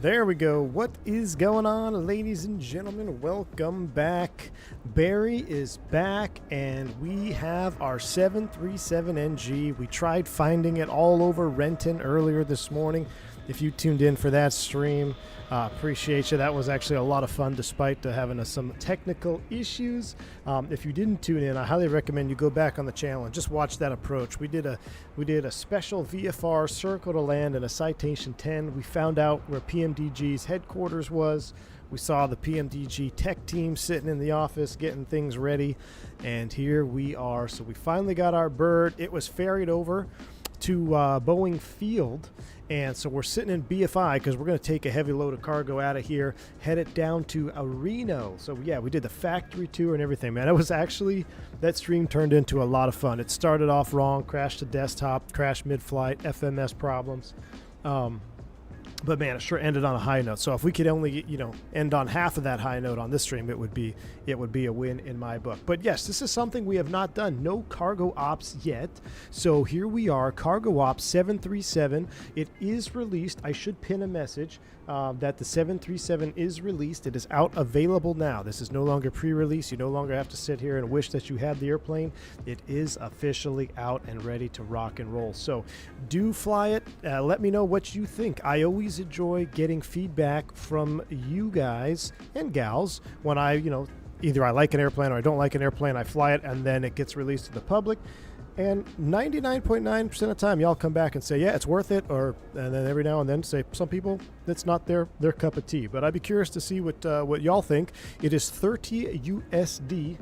There we go. What is going on, ladies and gentlemen? Welcome back. Barry is back, and we have our 737NG. We tried finding it all over Renton earlier this morning. If you tuned in for that stream, appreciate you. That was actually a lot of fun despite having some technical issues. If you didn't tune in, I highly recommend you go back on the channel and just watch that approach. We did a special VFR circle to land in a Citation 10. We found out where PMDG's headquarters was. We saw the PMDG tech team sitting in the office getting things ready, and here we are. So we finally got our bird. It was ferried over to Boeing Field, and so we're sitting in BFI because we're going to take a heavy load of cargo out of here, head it down to Reno. So yeah, we did the factory tour and everything, man. It was actually, that stream turned into a lot of fun. It started off wrong, crashed the desktop, crashed mid-flight, FMS problems. But man, it sure ended on a high note. So if we could only, end on half of that high note on this stream, it would be a win in my book. But yes, this is something we have not done. No cargo ops yet. So here we are, cargo ops 737. It is released. I should pin a message that the 737 is released. It is out, available now. This is no longer pre-release. You no longer have to sit here and wish that you had the airplane. It is officially out and ready to rock and roll. So do fly it. Let me know what you think. I always enjoy getting feedback from you guys and gals when I, either I like an airplane or I don't like an airplane. I fly it and then it gets released to the public. And 99.9% of the time, y'all come back and say, yeah, it's worth it. And then every now and then say, some people, it's not their cup of tea. But I'd be curious to see what y'all think. It is 30 USD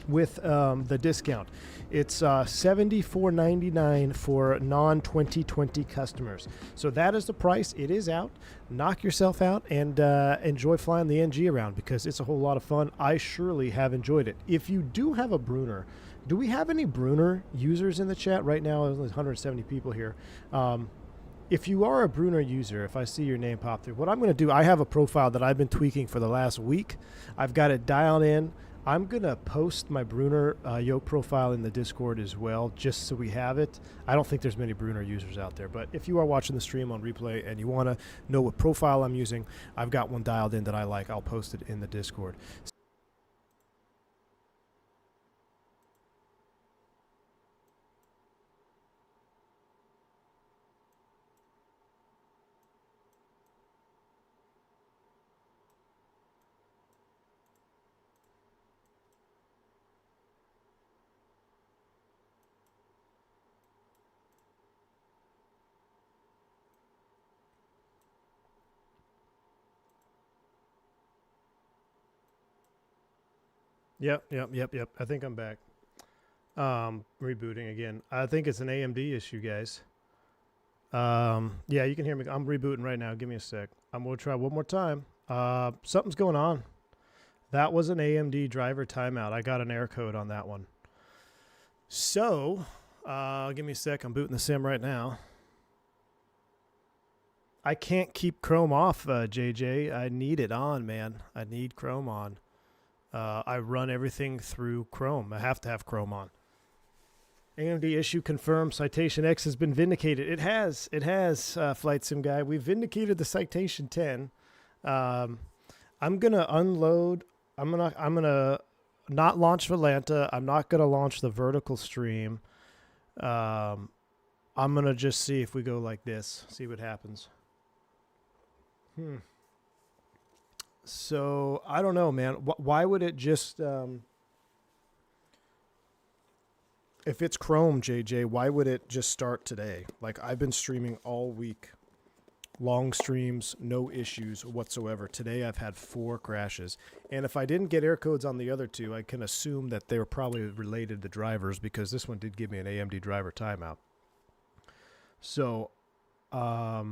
with the discount. It's $74.99 for non-2020 customers. So that is the price. It is out. Knock yourself out and enjoy flying the NG around because it's a whole lot of fun. I surely have enjoyed it. If you do have a Bruner, do we have any Bruner users in the chat right now? There's 170 people here. If you are a Bruner user, if I see your name pop through, what I'm going to do, I have a profile that I've been tweaking for the last week. I've got it dialed in. I'm going to post my Bruner yoke profile in the Discord as well, just so we have it. I don't think there's many Bruner users out there, but if you are watching the stream on replay and you want to know what profile I'm using, I've got one dialed in that I like. I'll post it in the Discord. Yep. I think I'm back. Rebooting again. I think it's an AMD issue, guys. Yeah, you can hear me. I'm rebooting right now. Give me a sec. I'm going to try one more time. Something's going on. That was an AMD driver timeout. I got an error code on that one. So, give me a sec. I'm booting the sim right now. I can't keep Chrome off, JJ. I need it on, man. I need Chrome on. I run everything through Chrome. I have to have Chrome on. AMD issue confirmed. Citation X has been vindicated. It has, Flight Sim Guy. We've vindicated the Citation 10. I'm gonna unload. I'm gonna not launch Atlanta. I'm not gonna launch the vertical stream. I'm gonna just see if we go like this. See what happens. So, I don't know, man. Why would it just, if it's Chrome, JJ, why would it just start today? Like, I've been streaming all week. Long streams, no issues whatsoever. Today, I've had 4 crashes. And if I didn't get error codes on the other 2, I can assume that they were probably related to drivers because this one did give me an AMD driver timeout. So, I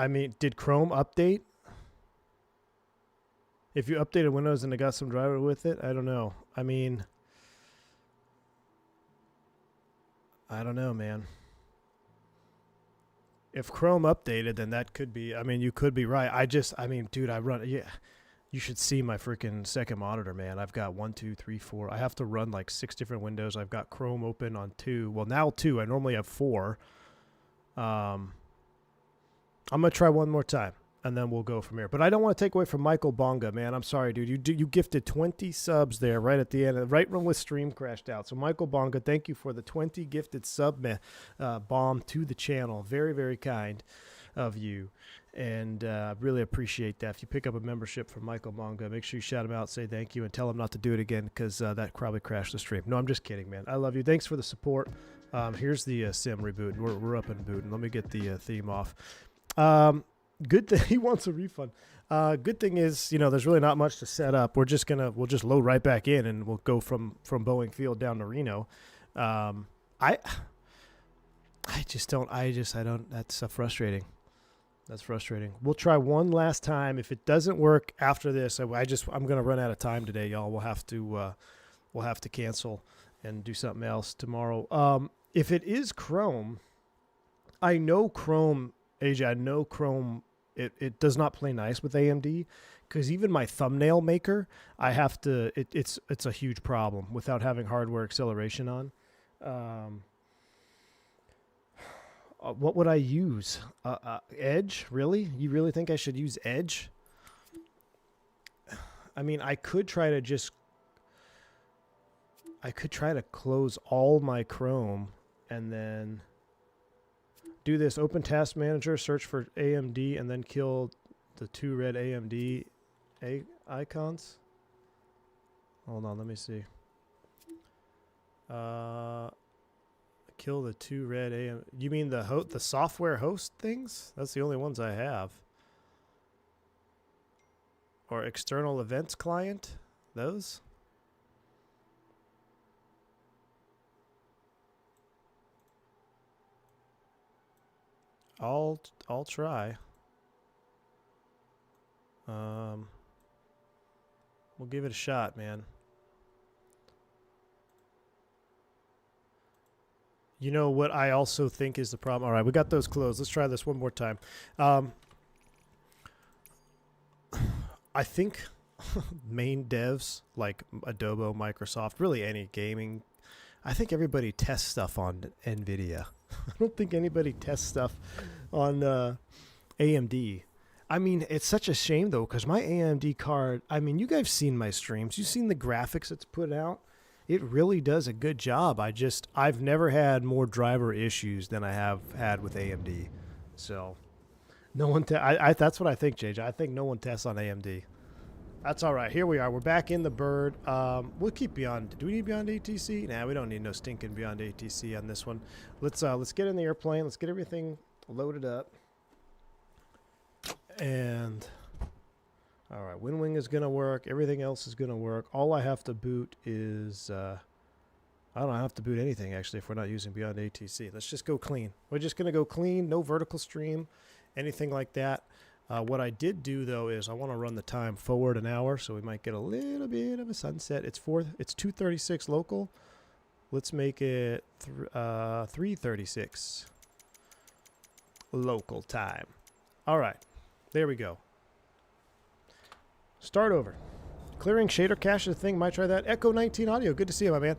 mean, did Chrome update? If you updated Windows and it got some driver with it, I don't know. I mean, I don't know, man. If Chrome updated, then that could be, I mean, you could be right. I mean, dude, yeah, you should see my freaking second monitor, man. I've got 1, 2, 3, 4. I have to run like 6 different windows. I've got Chrome open on 2. Well, now 2. I normally have 4. I'm going to try one more time, and then we'll go from here. But I don't want to take away from Michael Bonga, man. I'm sorry, dude. You gifted 20 subs there right at the end, right when the stream crashed out. So, Michael Bonga, thank you for the 20 gifted sub bomb to the channel. Very, very kind of you. And really appreciate that. If you pick up a membership from Michael Bonga, make sure you shout him out, say thank you, and tell him not to do it again because that probably crashed the stream. No, I'm just kidding, man. I love you. Thanks for the support. Here's the sim reboot. We're up and booting. Let me get the theme off. Good thing he wants a refund. Good thing is, there's really not much to set up. We'll just load right back in and we'll go from Boeing Field down to Reno. I don't. That's frustrating. That's frustrating. We'll try one last time. If it doesn't work after this, I'm gonna run out of time today, y'all. We'll have to cancel and do something else tomorrow. If it is Chrome, I know Chrome, AJ. I know Chrome. It does not play nice with AMD because even my thumbnail maker, I have to. It's a huge problem without having hardware acceleration on. What would I use? Edge? Really? You really think I should use Edge? I mean, I could try to close all my Chrome and then do this open task manager, search for AMD, and then kill the 2 red AMD icons. Hold on, let me see. Kill the 2 red AM. You mean the software host things? That's the only ones I have. Or external events client? Those? I'll try. We'll give it a shot, man. You know what I also think is the problem? All right, we got those closed. Let's try this one more time. I think main devs like Adobe, Microsoft, really any gaming, I think everybody tests stuff on NVIDIA. I don't think anybody tests stuff on AMD. I mean, it's such a shame, though, because my AMD card, I mean, you guys have seen my streams. You've seen the graphics it's put out. It really does a good job. I've never had more driver issues than I have had with AMD. So, no one, that's what I think, JJ. I think no one tests on AMD. That's all right. Here we are. We're back in the bird. We'll keep beyond. Do we need beyond ATC? Nah, we don't need no stinking beyond ATC on this one. Let's get in the airplane. Let's get everything loaded up. And all right, WinWing is gonna work. Everything else is gonna work. All I have to boot is I don't have to boot anything actually if we're not using beyond ATC. Let's just go clean. We're just gonna go clean. No vertical stream, anything like that. What I did do though is I want to run the time forward an hour, so we might get a little bit of a sunset. It's 2:36 local. Let's make it 3:36 local time. All right, there we go. Start over. Clearing shader cache is a thing. Might try that. Echo 19 audio. Good to see you, my man.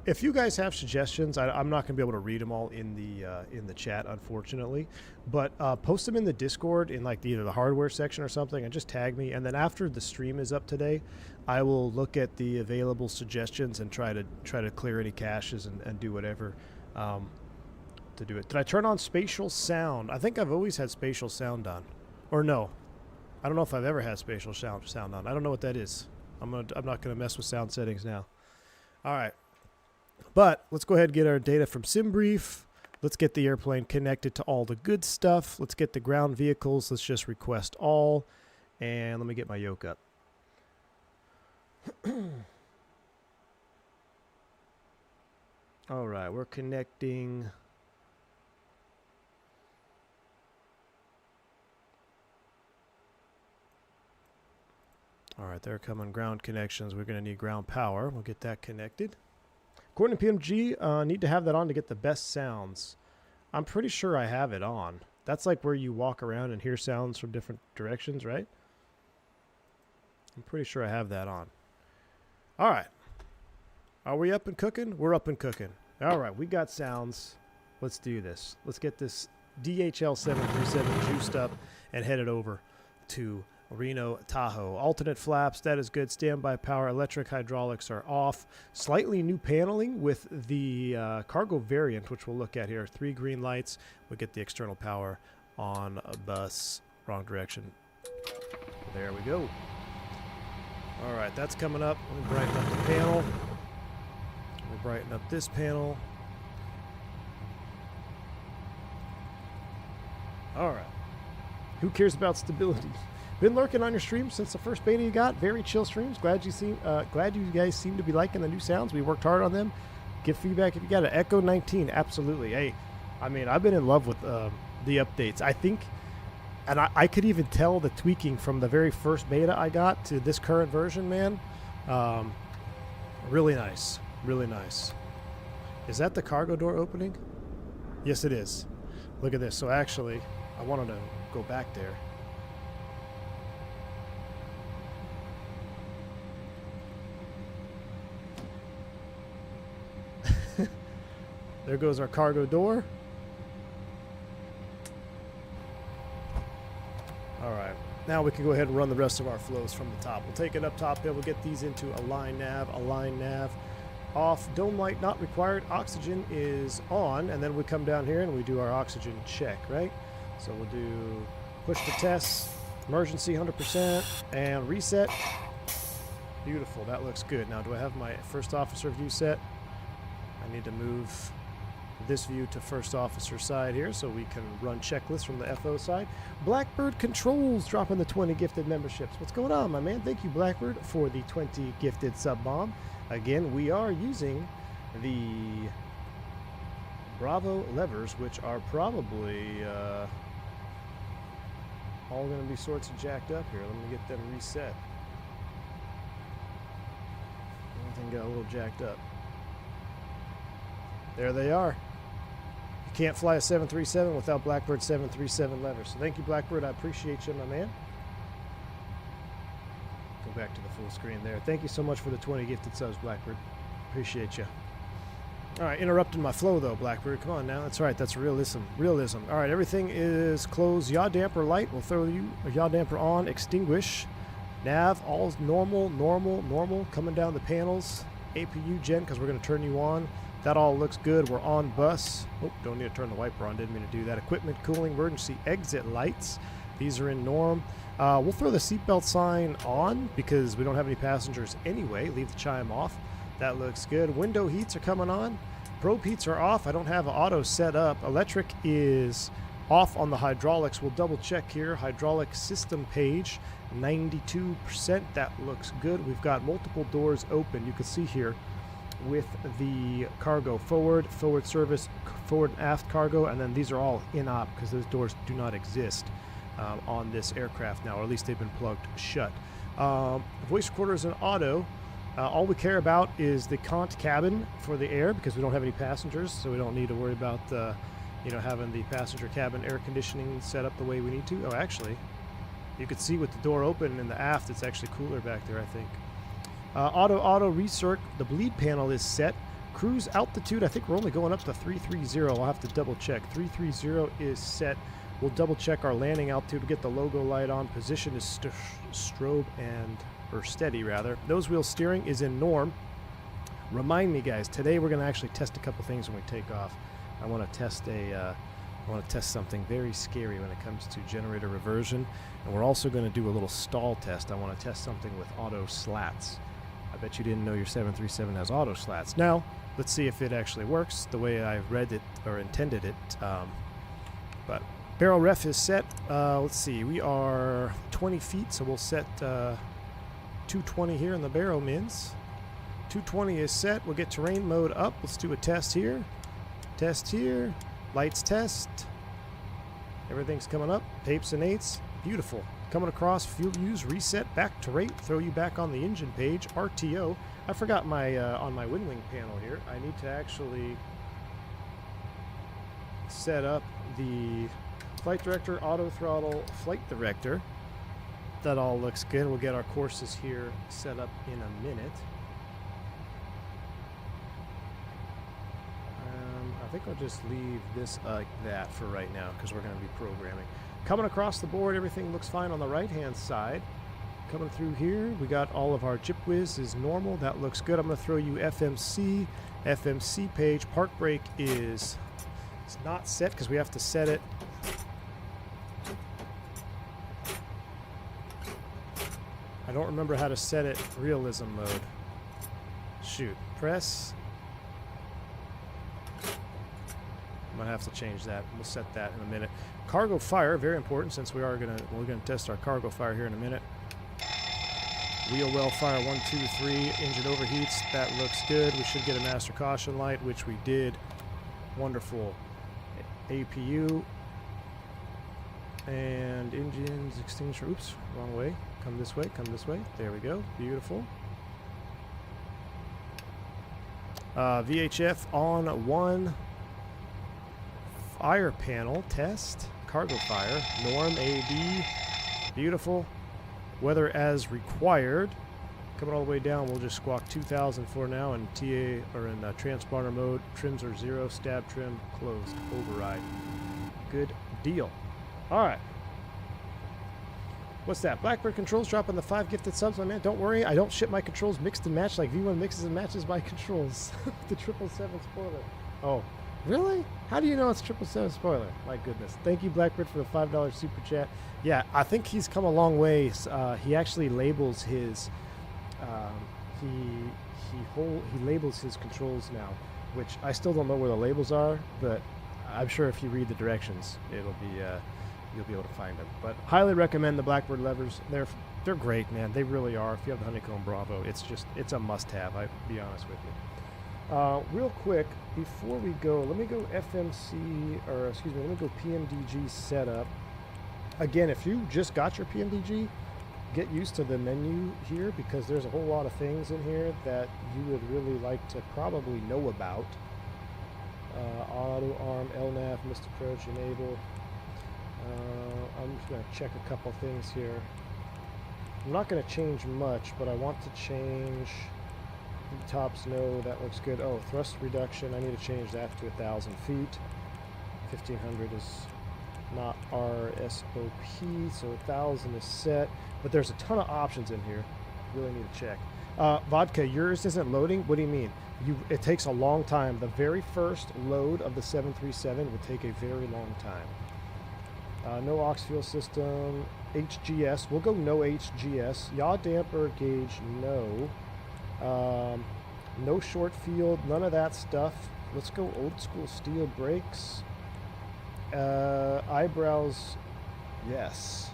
If you guys have suggestions, I'm not going to be able to read them all in the chat, unfortunately. But post them in the Discord in like either the hardware section or something, and just tag me. And then after the stream is up today, I will look at the available suggestions and try to clear any caches and do whatever to do it. Did I turn on spatial sound? I think I've always had spatial sound on, or no. I don't know if I've ever had spatial sound on. I don't know what that is. I'm not gonna mess with sound settings now. All right, but let's go ahead and get our data from SimBrief. Let's get the airplane connected to all the good stuff. Let's get the ground vehicles. Let's just request all, and let me get my yoke up. All right, we're connecting. All right, they're coming ground connections. We're going to need ground power. We'll get that connected. According to PMDG, need to have that on to get the best sounds. I'm pretty sure I have it on. That's like where you walk around and hear sounds from different directions, right? I'm pretty sure I have that on. All right. Are we up and cooking? We're up and cooking. All right, we got sounds. Let's do this. Let's get this DHL 737 juiced up and headed over to Reno, Tahoe. Alternate flaps, that is good. Standby power, electric hydraulics are off. Slightly new paneling with the cargo variant, which we'll look at here. 3 green lights. We get the external power on a bus. Wrong direction. There we go. All right, that's coming up. Let me brighten up the panel. We'll brighten up this panel. All right. Who cares about stability? Been lurking on your stream since the first beta you got. Very chill streams. Glad you guys seem to be liking the new sounds. We worked hard on them. Give feedback if you got it. Echo 19, absolutely. Hey, I mean, I've been in love with the updates. I think, and I could even tell the tweaking from the very first beta I got to this current version, man. Really nice. Really nice. Is that the cargo door opening? Yes, it is. Look at this. So actually, I wanted to go back there. There goes our cargo door. All right. Now we can go ahead and run the rest of our flows from the top. We'll take it up top here. We'll get these into align nav off. Dome light not required. Oxygen is on. And then we come down here and we do our oxygen check, right? So we'll do push to test, emergency 100%, and reset. Beautiful. That looks good. Now, do I have my first officer view set? I need to move this view to first officer side here so we can run checklists from the FO side. Blackbird Controls dropping the 20 gifted memberships. What's going on, my man? Thank you, Blackbird, for the 20 gifted sub bomb. Again, we are using the Bravo levers, which are probably all going to be sorts of jacked up here. Let me get them reset. Everything got a little jacked up. There they are. You can't fly a 737 without Blackbird 737 levers. So thank you, Blackbird. I appreciate you, my man. Go back to the full screen there. Thank you so much for the 20 gifted subs, Blackbird. Appreciate you. All right, interrupting my flow, though, Blackbird. Come on now. That's right. That's realism. Realism. All right, everything is closed. Yaw damper light. We'll throw you a yaw damper on. Extinguish. Nav, all normal, normal, normal. Coming down the panels. APU gen, because we're going to turn you on. That all looks good. We're on bus. Oh, don't need to turn the wiper on. Didn't mean to do that. Equipment, cooling, emergency exit lights. These are in norm. We'll throw the seatbelt sign on because we don't have any passengers anyway. Leave the chime off. That looks good. Window heats are coming on. Probe heats are off. I don't have auto set up. Electric is off on the hydraulics. We'll double check here. Hydraulic system page, 92%. That looks good. We've got multiple doors open. You can see here with the cargo forward service, forward and aft cargo, and then these are all in op because those doors do not exist on this aircraft now, or at least they've been plugged shut. Voice recorder is an auto. All we care about is the cont cabin for the air because we don't have any passengers, so we don't need to worry about having the passenger cabin air conditioning set up the way we need to. Oh, actually, you could see with the door open in the aft, it's actually cooler back there, I think. Auto recirc, the bleed panel is set. Cruise altitude, I think we're only going up to 330. I'll have to double check. 330 is set. We'll double check our landing altitude to get the logo light on. Position is strobe or steady rather. Nose wheel steering is in norm. Remind me, guys, today we're going to actually test a couple things when we take off. I want to test something very scary when it comes to generator reversion, and we're also going to do a little stall test. I want to test something with auto slats. I bet you didn't know your 737 has auto slats. Now, let's see if it actually works the way I read it or intended it. But barrel ref is set. Let's see, we are 20 feet, so we'll set 220 here in the barrel mins. 220 is set. We'll get terrain mode up. Let's do a test here. Test here. Lights test. Everything's coming up. Tapes and eights. Beautiful. Coming across, fuel use, reset, back to rate, throw you back on the engine page, RTO. I forgot my, on my wind wing panel here, I need to actually set up the flight director, auto throttle, flight director. That all looks good. We'll get our courses here set up in a minute. I think I'll just leave this like that for right now because we're going to be programming. Coming across the board, everything looks fine on the right-hand side. Coming through here, we got all of our jip whiz is normal. That looks good. I'm going to throw you FMC. FMC page. Park brake is it's not set because we have to set it. I don't remember how to set it realism mode. Shoot. Press. I'm gonna have to change that. We'll set that in a minute. Cargo fire, very important since we're gonna test our cargo fire here in a minute. Wheel well fire 1, 2, 3. Engine overheats. That looks good. We should get a master caution light, which we did. Wonderful. APU and engines extinguisher. Oops, wrong way. Come this way. Come this way. There we go. Beautiful. VHF on 1. Fire panel test. Cargo fire. Norm AB. Beautiful. Weather as required. Coming all the way down, we'll just squawk 2000 for now in TA or in transponder mode. Trims are 0. Stab trim closed. Override. Good deal. All right. What's that? Blackbird controls dropping the 5 gifted subs, my man. Don't worry, I don't ship my controls mixed and matched like V1 mixes and matches my controls. The 777 spoiler. Oh, really? How do you know it's 777 spoiler? My goodness. Thank you, Blackbird, for the $5 super chat. Yeah, I think he's come a long way. He actually labels his he labels his controls now, which I still don't know where the labels are, but I'm sure if you read the directions, it'll be you'll be able to find them. But highly recommend the Blackbird levers. They're great, man. They really are. If you have the Honeycomb Bravo, it's a must-have. I'll be honest with you. Real quick, before we go, let me go FMC, or excuse me, let me go PMDG setup. Again, if you just got your PMDG, get used to the menu here because there's a whole lot of things in here that you would really like to probably know about. Auto arm, LNAV, missed approach, enable. I'm just going to check a couple things here. I'm not going to change much, but I want to change tops. No, that looks good. Oh, thrust reduction. I need to change that to 1,000 feet. 1,500 is not our SOP, so 1,000 is set. But there's a ton of options in here. Really need to check. Vodka, yours isn't loading? What do you mean? It takes a long time. The very first load of the 737 will take a very long time. No aux fuel system. HGS. We'll go no HGS. Yaw damper gauge, no. No short field. None of that stuff. Let's go old school steel brakes. Eyebrows, yes.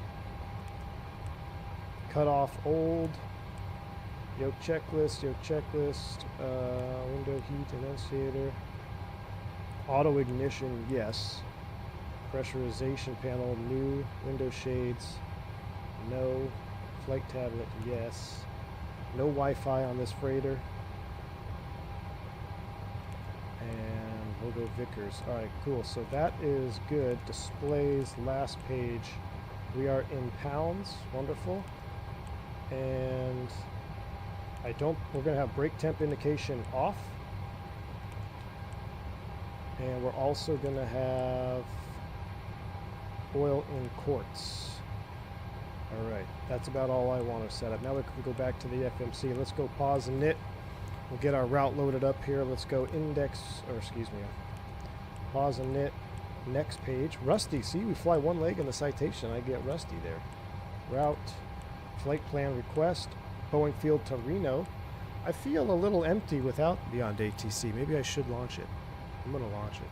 Cut off old. Yoke checklist, window heat enunciator. Auto ignition, yes. Pressurization panel, new. Window shades, no. Flight tablet, yes. No Wi-Fi on this freighter. And we'll go Vickers. Alright, cool. So that is good. Displays, last page. We are in pounds. Wonderful. And we're going to have brake temp indication off. And we're also going to have oil in quarts. Alright, that's about all I want to set up. Now we can go back to the FMC. Let's go pause and knit. We'll get our route loaded up here. Let's go pause and knit. Next page. Rusty, see, we fly one leg in the citation. I get rusty there. Route, flight plan request, Boeing Field to Reno. I feel a little empty without Beyond ATC. Maybe I should launch it. I'm going to launch it.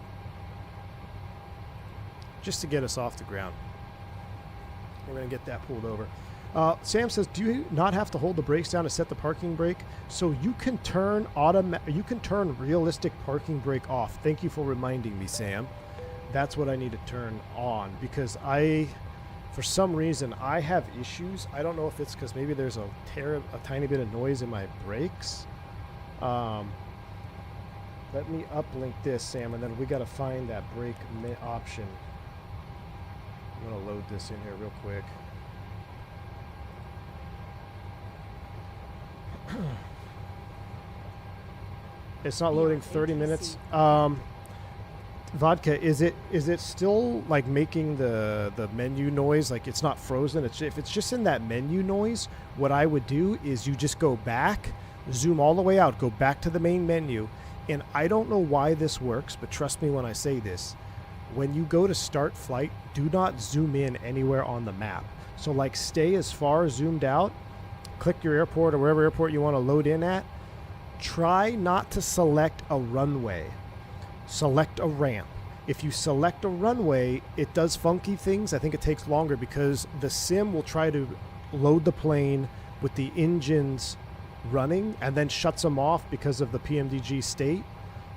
Just to get us off the ground. We're going to get that pulled over. Sam says, do you not have to hold the brakes down to set the parking brake? So you can turn realistic parking brake off. Thank you for reminding me, Sam. That's what I need to turn on because for some reason, I have issues. I don't know if it's because maybe there's a tiny bit of noise in my brakes. Let me uplink this, Sam, and then we got to find that brake option. I'm going to load this in here real quick. It's not loading 30 minutes. Vodka, is it still like making the menu noise? Like it's not frozen. If it's just in that menu noise, what I would do is you just go back, zoom all the way out, go back to the main menu. And I don't know why this works, but trust me when I say this. When you go to start flight, do not zoom in anywhere on the map. So like stay as far zoomed out, click your airport or wherever airport you want to load in at. Try not to select a runway. Select a ramp. If you select a runway, it does funky things. I think it takes longer because the sim will try to load the plane with the engines running and then shuts them off because of the PMDG state.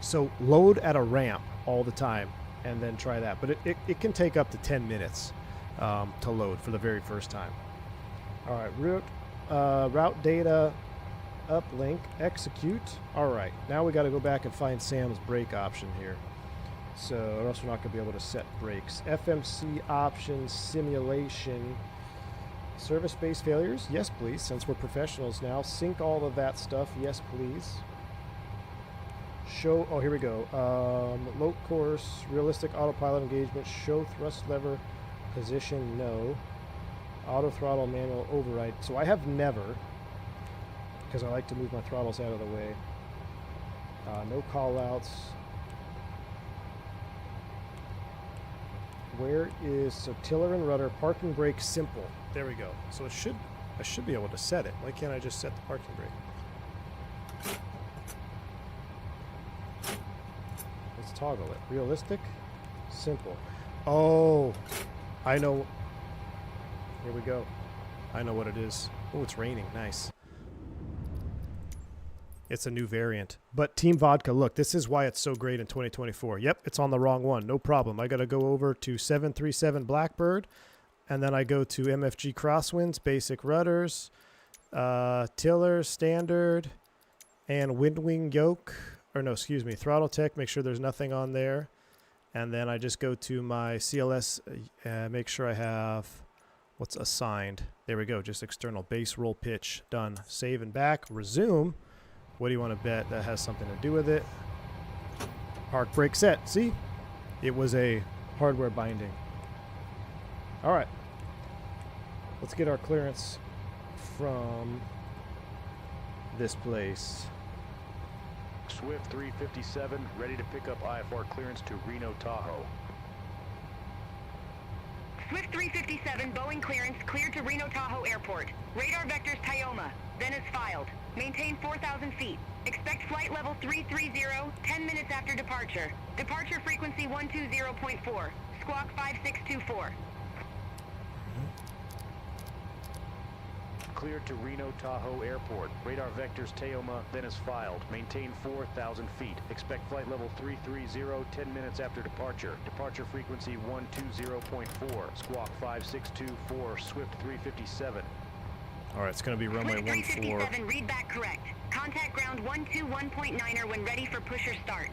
So load at a ramp all the time and then try that. But it can take up to 10 minutes to load for the very first time. All right, route data, uplink, execute. All right, now we got to go back and find Sam's brake option here. So, or else we're not going to be able to set brakes. FMC options, simulation, service base failures. Yes, please, since we're professionals now. Sync all of that stuff. Yes, please. Show, oh, here we go. Low course, realistic autopilot engagement, show thrust lever position, no. Auto throttle manual override. So I have never, because I like to move my throttles out of the way. No call outs. Where is, so tiller and rudder, parking brake simple. There we go. So it should, I should be able to set it. Why can't I just set the parking brake? Let's toggle it. Realistic, simple. Oh, I know. Here we go. I know what it is. Oh, it's raining. Nice. It's a new variant. But Team Vodka, look, this is why it's so great in 2024. Yep, it's on the wrong one. No problem. I got to go over to 737 Blackbird, and then I go to MFG Crosswinds, basic rudders, tiller, standard, and wind wing yoke. Or no, excuse me, Throttletek. Make sure there's nothing on there. And then I just go to my CLS, make sure I have what's assigned. There we go, just external base roll pitch. Done. Save and back. Resume. What do you want to bet that has something to do with it? Park brake set. See? It was a hardware binding. All right. Let's get our clearance from this place. Swift 357, ready to pick up IFR clearance to Reno Tahoe. Swift 357, Boeing clearance, cleared to Reno Tahoe Airport. Radar vectors Tyoma, then is filed. Maintain 4,000 feet. Expect flight level 330, 10 minutes after departure. Departure frequency 120.4, squawk 5624. Cleared to Reno Tahoe Airport. Radar vectors Tyoma, then is filed. Maintain 4,000 feet. Expect flight level 330, 10 minutes after departure. Departure frequency 120.4, squawk 5624, Swift 357. All right, it's going to be runway 14. 357, read back correct. Contact ground 121.9er when ready for push or start.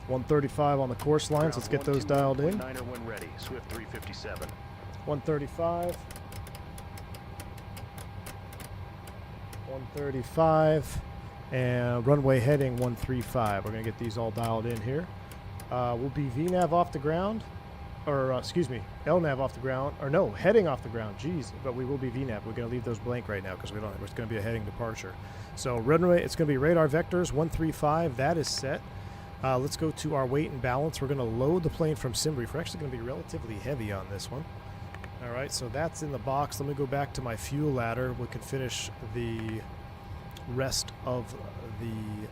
135 on the course lines. Let's get those dialed in. 121.9er when ready. Swift 357. 135. 135. And runway heading 135. We're going to get these all dialed in here. We'll be VNAV off the ground. Or, excuse me, LNAV off the ground. Or no, heading off the ground. Jeez. But we will be VNAV. We're going to leave those blank right now because we don't. It's going to be a heading departure. So runway, it's going to be radar vectors 135. That is set. Let's go to our weight and balance. We're going to load the plane from Simbrief. We're actually going to be relatively heavy on this one. All right, so that's in the box. Let me go back to my fuel ladder. We can finish the rest of the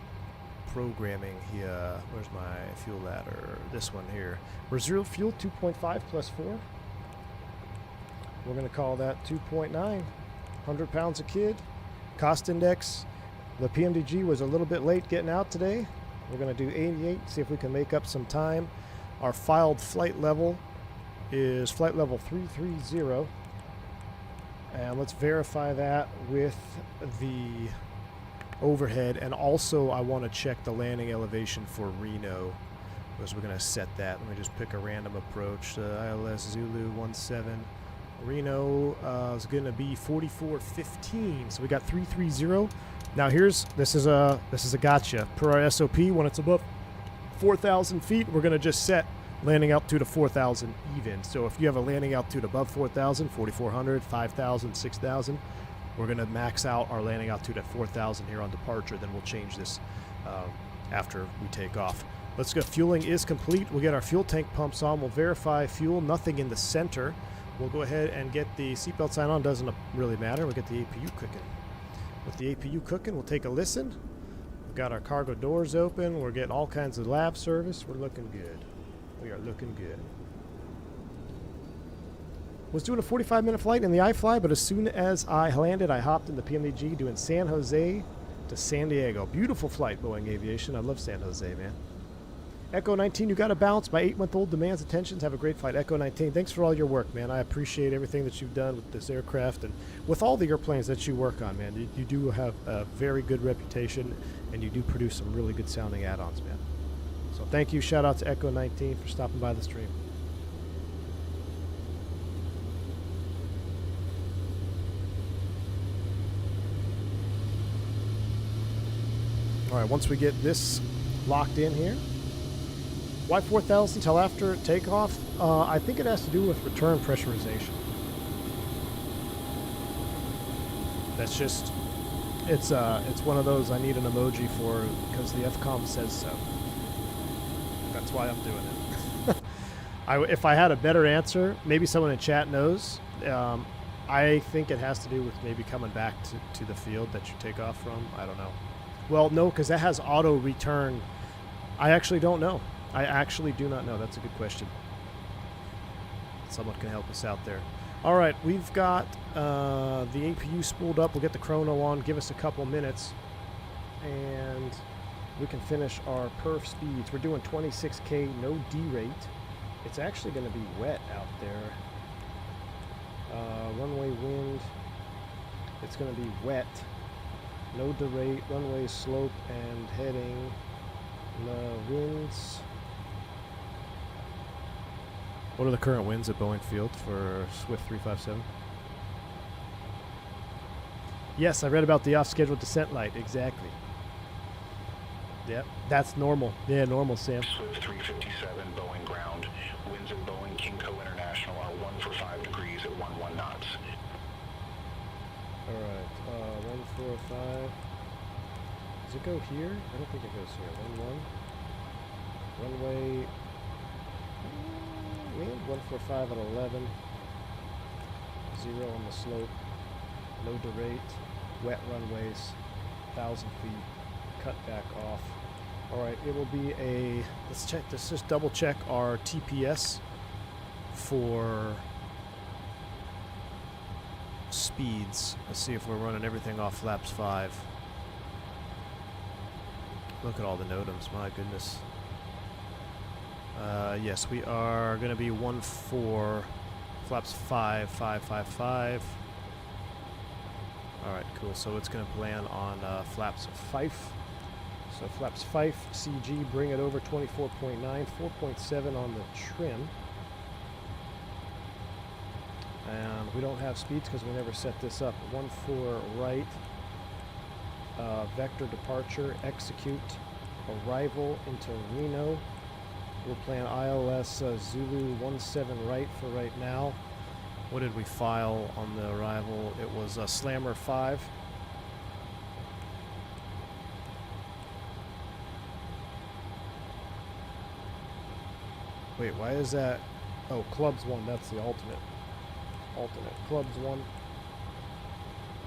programming here. Where's my fuel ladder? This one here. Reserve fuel 2.5 plus 4. We're going to call that 2.9. 100 pounds a kid. Cost index. The PMDG was a little bit late getting out today. We're going to do 88, see if we can make up some time. Our filed flight level is flight level 330. And let's verify that with the overhead. And also I want to check the landing elevation for Reno, because we're going to set that. Let me just pick a random approach. ILS Zulu 17. Reno is going to be 4415. So we got 330. Now this is a gotcha. Per our SOP, when it's above 4,000 feet, we're going to just set landing altitude of 4,000 even. So if you have a landing altitude above 4,000, 4,400, 5,000, 6,000, we're going to max out our landing altitude at 4,000 here on departure. Then we'll change this after we take off. Let's go. Fueling is complete. We'll get our fuel tank pumps on. We'll verify fuel. Nothing in the center. We'll go ahead and get the seatbelt sign on. Doesn't really matter. We'll get the APU cooking. With the APU cooking, we'll take a listen. We've got our cargo doors open. We're getting all kinds of lab service. We're looking good. We are looking good. Was doing a 45-minute flight in the iFly, but as soon as I landed, I hopped in the PMDG doing San Jose to San Diego. Beautiful flight, Boeing Aviation. I love San Jose, man. Echo 19, you got to bounce. My 8-month-old demands attention. Have a great flight. Echo 19, thanks for all your work, man. I appreciate everything that you've done with this aircraft and with all the airplanes that you work on, man. You do have a very good reputation, and you do produce some really good sounding add-ons, man. So thank you. Shout out to Echo 19 for stopping by the stream. All right, once we get this locked in here, why 4,000 until after takeoff? I think it has to do with return pressurization. That's just, it's one of those I need an emoji for because the FCOM says so. That's why I'm doing it. If I had a better answer, maybe someone in chat knows. I think it has to do with maybe coming back to the field that you take off from. I don't know. Well, no, because that has auto return. I actually don't know. I actually do not know. That's a good question. Someone can help us out there. All right, we've got the APU spooled up. We'll get the chrono on. Give us a couple minutes, and we can finish our perf speeds. We're doing 26K, no D-rate. It's actually going to be wet out there. Runway wind. It's going to be wet. No D-rate, runway slope and heading. The winds. What are the current winds at Boeing Field for Swift 357? Yes, I read about the off-schedule descent light. Exactly. Yep, that's normal. Yeah, normal, Sam. Swift 357, Boeing ground. Winds at Boeing Kingco International are 1 for 5 degrees at 11 knots. All right, 145. Does it go here? I don't think it goes here. 11. Runway. Wind 145 at 11. 0 on the slope. No derate. Wet runways. 1,000 feet. Cut back off. All right, it will be a. Let's check this. Just double check our TPS for speeds. Let's see if we're running everything off flaps 5. Look at all the NOTAMs, my goodness. Yes, we are going to be 1-4, flaps 5, 5, 5, 5. All right, cool. So it's going to land on flaps 5. So flaps 5, CG, bring it over 24.9, 4.7 on the trim. And we don't have speeds because we never set this up. 1-4 right. Vector departure, execute, arrival into Reno. We'll plan ILS Zulu 17 right for right now. What did we file on the arrival? It was Slammer 5. Wait, why is that? Oh, Clubs 1, that's the alternate. Clubs 1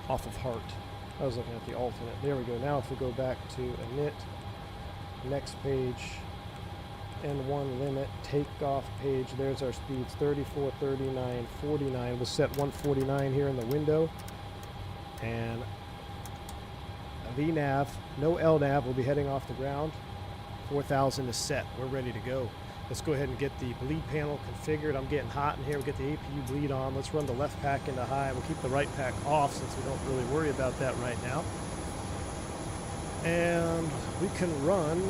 off of Heart. I was looking at the alternate. There we go. Now if we go back to init, next page, N1 limit, takeoff page, there's our speeds, 34, 39, 49. We'll set 149 here in the window. And VNAV, no LNAV, we'll be heading off the ground. 4,000 is set. We're ready to go. Let's go ahead and get the bleed panel configured. I'm getting hot in here. We'll get the APU bleed on. Let's run the left pack into high. We'll keep the right pack off since we don't really worry about that right now. And we can run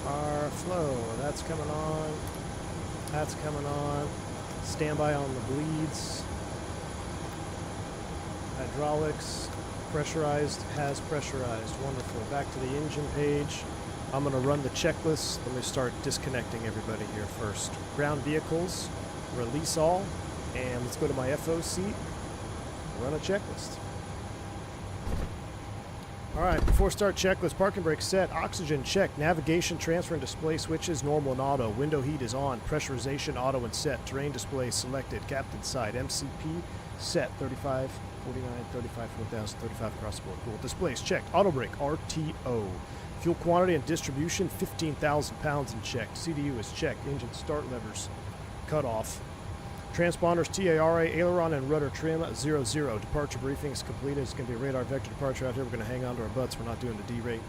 our flow. That's coming on. That's coming on. Standby on the bleeds. Hydraulics. Pressurized. Has pressurized. Wonderful. Back to the engine page. I'm going to run the checklist. Let me start disconnecting everybody here first. Ground vehicles, release all, and let's go to my FO seat, run a checklist. Alright, before start checklist, parking brake set, oxygen check, navigation, transfer and display switches, normal and auto, window heat is on, pressurization, auto and set, terrain display selected, captain side, MCP set, 35, 49, 35, 4000, 35 across the board, cool. Displays checked, auto brake, RTO. Fuel quantity and distribution, 15,000 pounds in check. CDU is checked, engine start levers cut off. Transponders, TARA, aileron, and rudder trim, 00. Departure briefing is completed. It's going to be a radar vector departure out here. We're going to hang on to our butts. We're not doing the D-rate.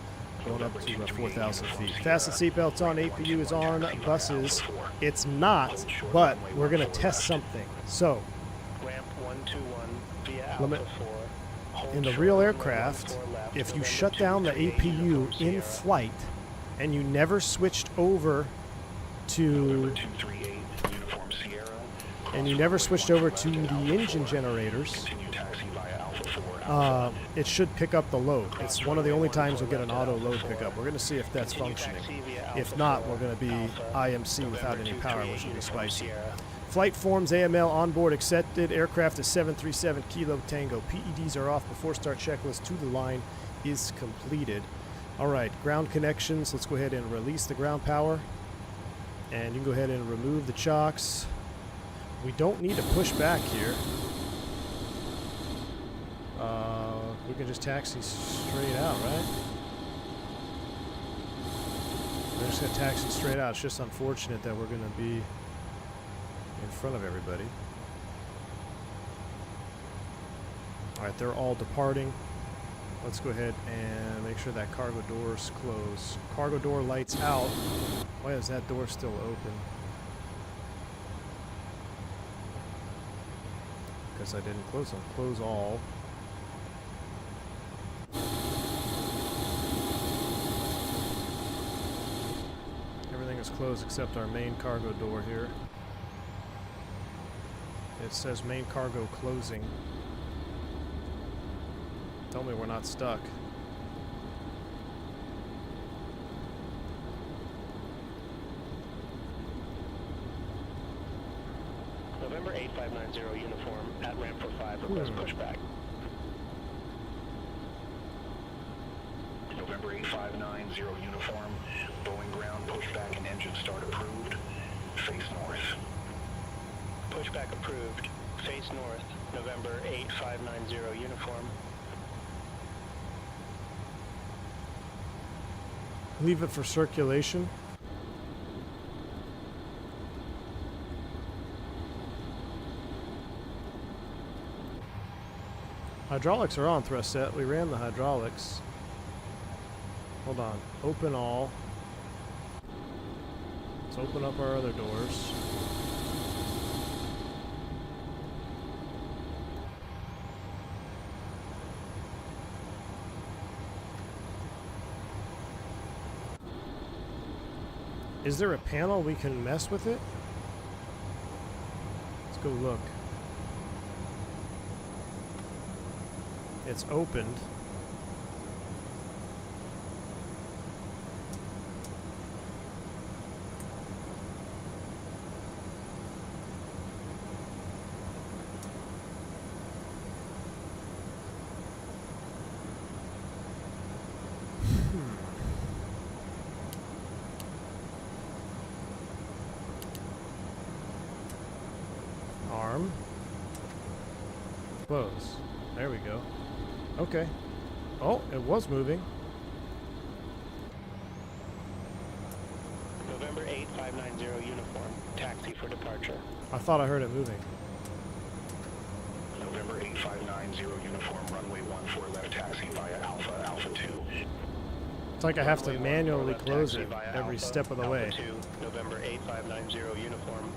Going up to 4,000 feet. Fasten seatbelts on. APU is on. Buses. It's not, but we're going to test something. So, in the real aircraft, if you shut down the APU in flight and you never switched over to the engine generators, it should pick up the load. It's one of the only times we'll get an auto load pickup. We're going to see if that's functioning. If not, we're going to be IMC without any power, which will be spicy. Flight forms AML onboard accepted. Aircraft is 737 Kilo Tango. PEDs are off before start checklist to the line is completed. Alright, ground connections. Let's go ahead and release the ground power. And you can go ahead and remove the chocks. We don't need to push back here. We can just taxi straight out, right? We're just going to taxi straight out. It's just unfortunate that we're going to be in front of everybody. Alright, they're all departing. Let's go ahead and make sure that cargo door is closed. Cargo door lights out. Why is that door still open? Because I didn't close them. Close all. Everything is closed except our main cargo door here. It says main cargo closing. Tell me we're not stuck. November 8590 uniform at ramp for 5, request pushback. November 8590 uniform, Boeing ground pushback and engine start approved. Face north. Pushback approved. Face north. November 8590 uniform. Leave it for circulation. Hydraulics are on, thrust set. We ran the hydraulics. Hold on. Open all. Let's open up our other doors. Is there a panel we can mess with it? Let's go look. It's opened. Arm. Close. There we go. Okay. Oh, it was moving. November 8590 uniform, taxi for departure. I thought I heard it moving. November 8590 uniform, runway 14 left taxi via Alpha, Alpha 2. It's like I have to Runway manually 14 left close taxi it via every Alpha, step of the Alpha way. 2, November 8590 uniform.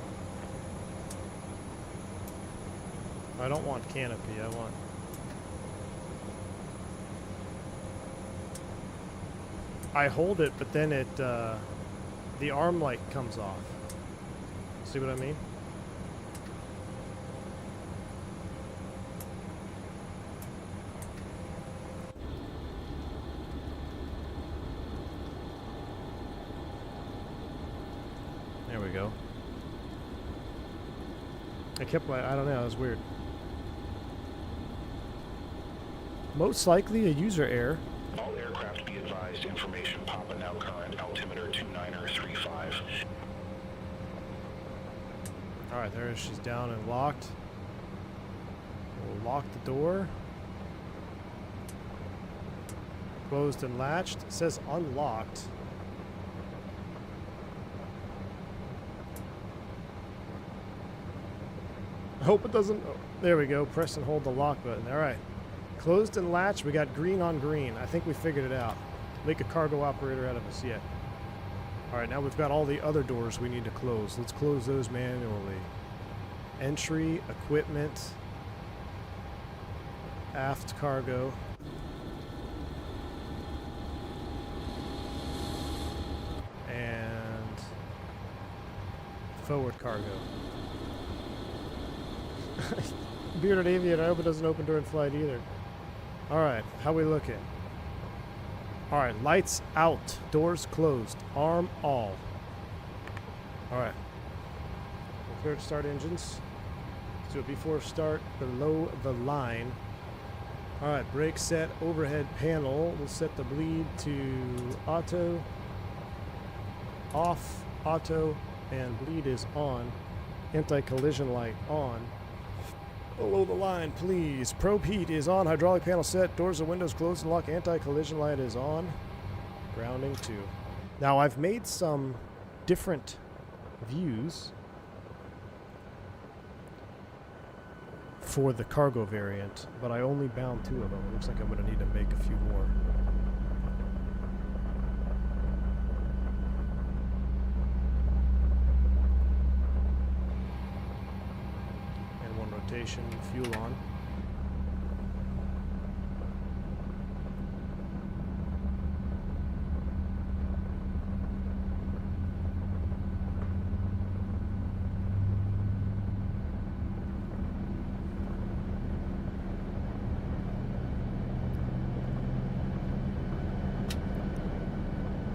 I don't want canopy, I want... I hold it, but then it, the arm light comes off. See what I mean? I kept my, I don't know, it was weird. Most likely a user error. All aircraft be advised, information Papa now current, altimeter 29er35. Alright, there she's down and locked. We'll lock the door. Closed and latched. It says unlocked. I hope it doesn't. Oh, there we go. Press and hold the lock button. Alright. Closed and latched. We got green on green. I think we figured it out. Make a cargo operator out of us yet. Alright, now we've got all the other doors we need to close. Let's close those manually. Entry, equipment, aft cargo. And forward cargo. Bearded Aviator, I hope it doesn't open during flight either. Alright, how we looking? Alright, lights out, doors closed, arm all. Alright. We're clear to start engines. Let's do it before start, below the line. Alright, brake set, overhead panel. We'll set the bleed to auto, off, auto, and bleed is on. Anti-collision light on. Below the line, please. Probe heat is on. Hydraulic panel set. Doors and windows closed and locked. Anti-collision light is on. Grounding 2. Now, I've made some different views for the cargo variant, but I only bound 2 of them. It looks like I'm going to need to make a few more. Rotation, fuel on.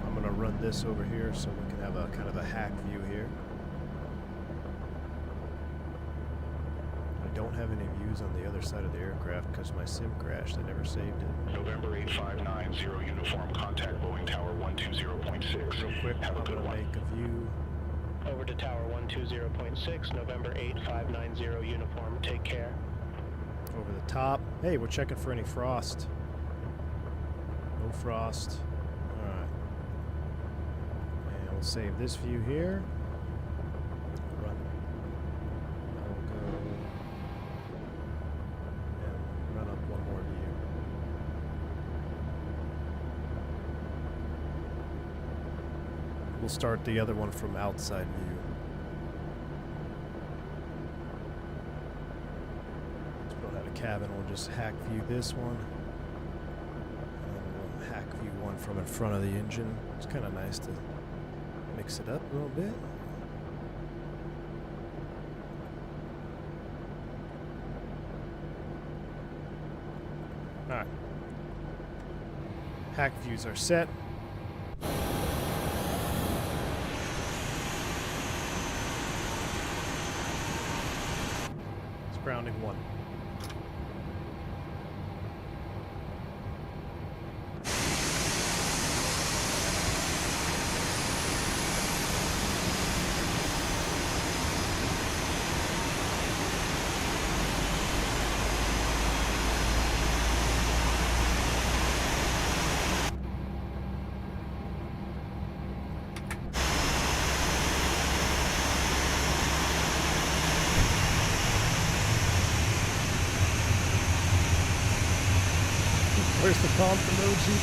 I'm going to run this over here so we can have a kind of a hack view here. Don't have any views on the other side of the aircraft because my sim crashed. I never saved it. November 8590 uniform, contact Boeing Tower 120.6. Real quick, Have a I'm good going to one. make a view. Over to Tower 120.6, November 8590 uniform. Take care. Over the top. Hey, we're checking for any frost. No frost. Alright. And we'll save this view here. Run. I'll go and run up one more view. We'll start the other one from outside view. Cabin, we'll just hack view this one, and then we'll hack view one from in front of the engine. It's kind of nice to mix it up a little bit. Alright. Hack views are set. It's grounding 1. Where's the prompt emoji?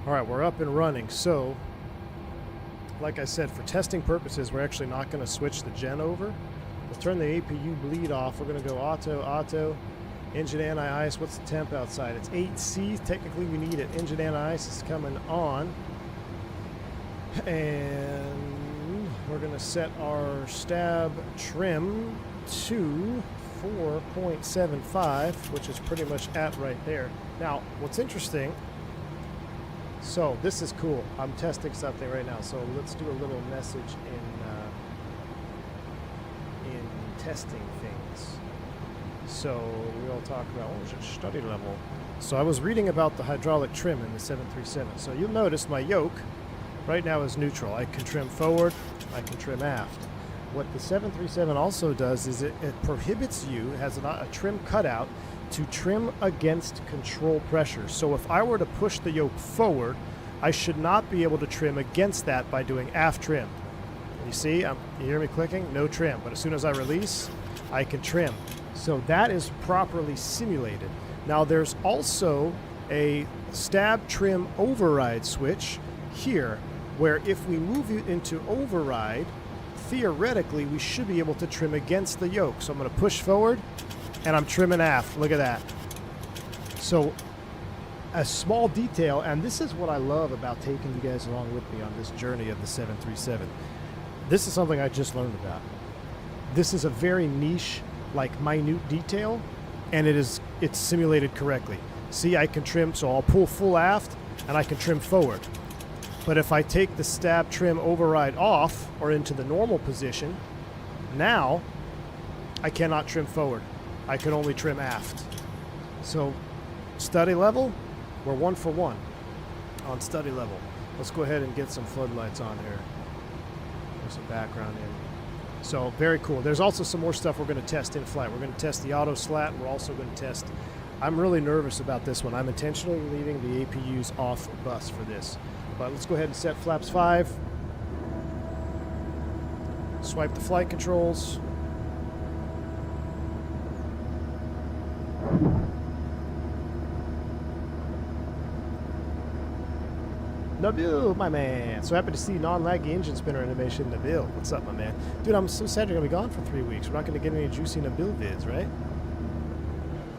All right, we're up and running. So, like I said, for testing purposes, we're actually not going to switch the gen over. We'll turn the APU bleed off. We're going to go auto, auto. Engine anti-ice, what's the temp outside? It's 8C, technically we need it. Engine anti-ice is coming on. And we're going to set our stab trim to 4.75, which is pretty much at right there. Now, what's interesting, so this is cool. I'm testing something right now, so let's do a little message in testing things. So we all talk about, what was it, study level. So I was reading about the hydraulic trim in the 737. So you'll notice my yoke right now is neutral. I can trim forward, I can trim aft. What the 737 also does is it prohibits you, it has a trim cutout, to trim against control pressure. So if I were to push the yoke forward, I should not be able to trim against that by doing aft trim. You see, you hear me clicking? No trim. But as soon as I release, I can trim. So that is properly simulated. Now there's also a stab trim override switch here, where if we move it into override, theoretically we should be able to trim against the yoke. So I'm going to push forward and I'm trimming aft. Look at that. So a small detail, and this is what I love about taking you guys along with me on this journey of the 737. This is something I just learned about. This is a very niche, like minute detail, and it's simulated correctly. See, I can trim, so I'll pull full aft and I can trim forward. But if I take the stab trim override off or into the normal position, now I cannot trim forward. I can only trim aft. So study level, we're 1 for 1 on study level. Let's go ahead and get some floodlights on here. There's some background in. So very cool. There's also some more stuff we're going to test in flight. We're going to test the auto slat. We're also going to test, I'm really nervous about this one. I'm intentionally leaving the APUs off bus for this. But let's go ahead and set flaps 5. Swipe the flight controls. Nabil, my man. So happy to see non-laggy engine spinner animation. Nabil, what's up, my man? Dude, I'm so sad you're going to be gone for 3 weeks. We're not going to get any juicy Nabil vids, right?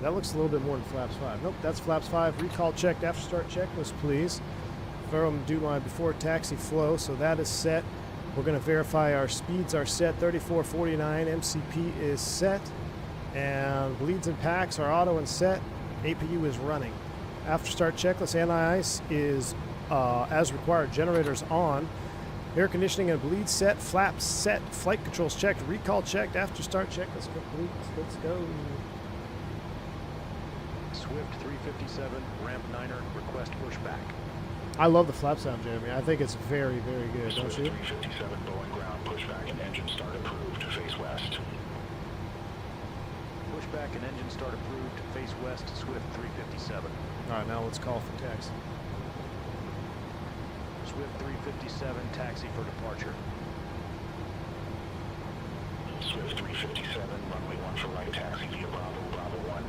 That looks a little bit more than flaps 5. Nope, that's flaps 5. Recall checked. After start checklist, please. From do my before taxi flow, so that is set. We're going to verify our speeds are set. 3449 MCP is set, and bleeds and packs are auto and set. APU is running. After start checklist, anti-ice is as required. Generators on. Air conditioning and bleed set. Flaps set. Flight controls checked. Recall checked. After start checklist complete. Let's go. Swift 357, ramp 9er, request pushback. I love the flap sound, Jeremy. I think it's very, very good, don't you? 357 Boeing ground, pushback and engine start approved, face west. Pushback and engine start approved, face west, Swift 357. All right, now let's call for taxi. Swift 357, taxi for departure. Swift 357, runway 1 for right taxi via Bravo, Bravo 1.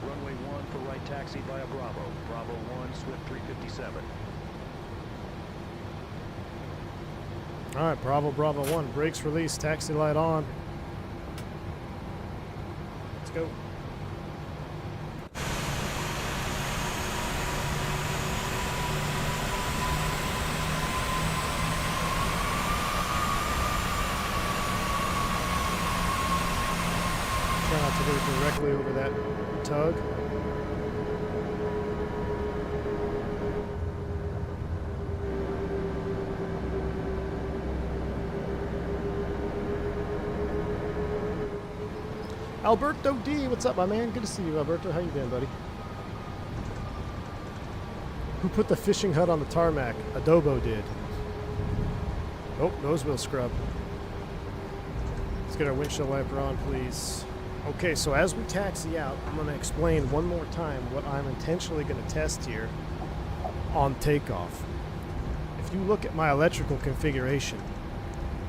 Runway 1 for right taxi via Bravo. Bravo 1, Swift 357. All right, Bravo, Bravo 1. Brakes released, taxi light on. Let's go. Try not to go directly over that tug. Alberto D, what's up, my man? Good to see you, Alberto. How you doing, buddy? Who put the fishing hut on the tarmac? Adobo did. Oh, nose wheel scrub. Let's get our windshield wiper on, please. Okay, so as we taxi out, I'm going to explain one more time what I'm intentionally going to test here on takeoff. If you look at my electrical configuration,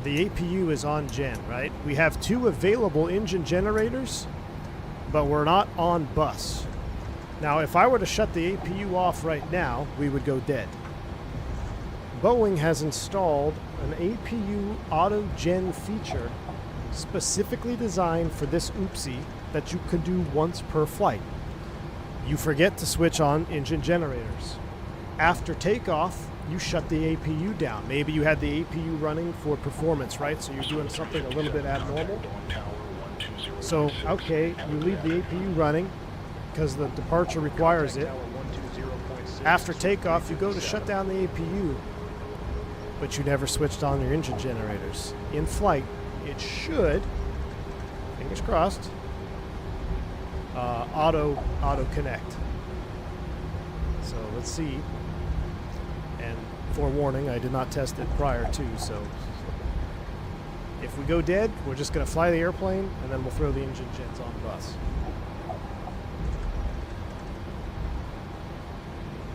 the APU is on gen, right? We have 2 available engine generators, but we're not on bus. Now, if I were to shut the APU off right now, we would go dead. Boeing has installed an APU auto gen feature specifically designed for this oopsie that you can do once per flight. You forget to switch on engine generators. After takeoff, you shut the APU down. Maybe you had the APU running for performance, right? So you're doing something a little bit abnormal. So, okay, you leave the APU running because the departure requires it. After takeoff, you go to shut down the APU, but you never switched on your engine generators. In flight, it should, fingers crossed, auto connect. So let's see. And forewarning, I did not test it prior to, so if we go dead, we're just going to fly the airplane and then we'll throw the engine gens on the bus.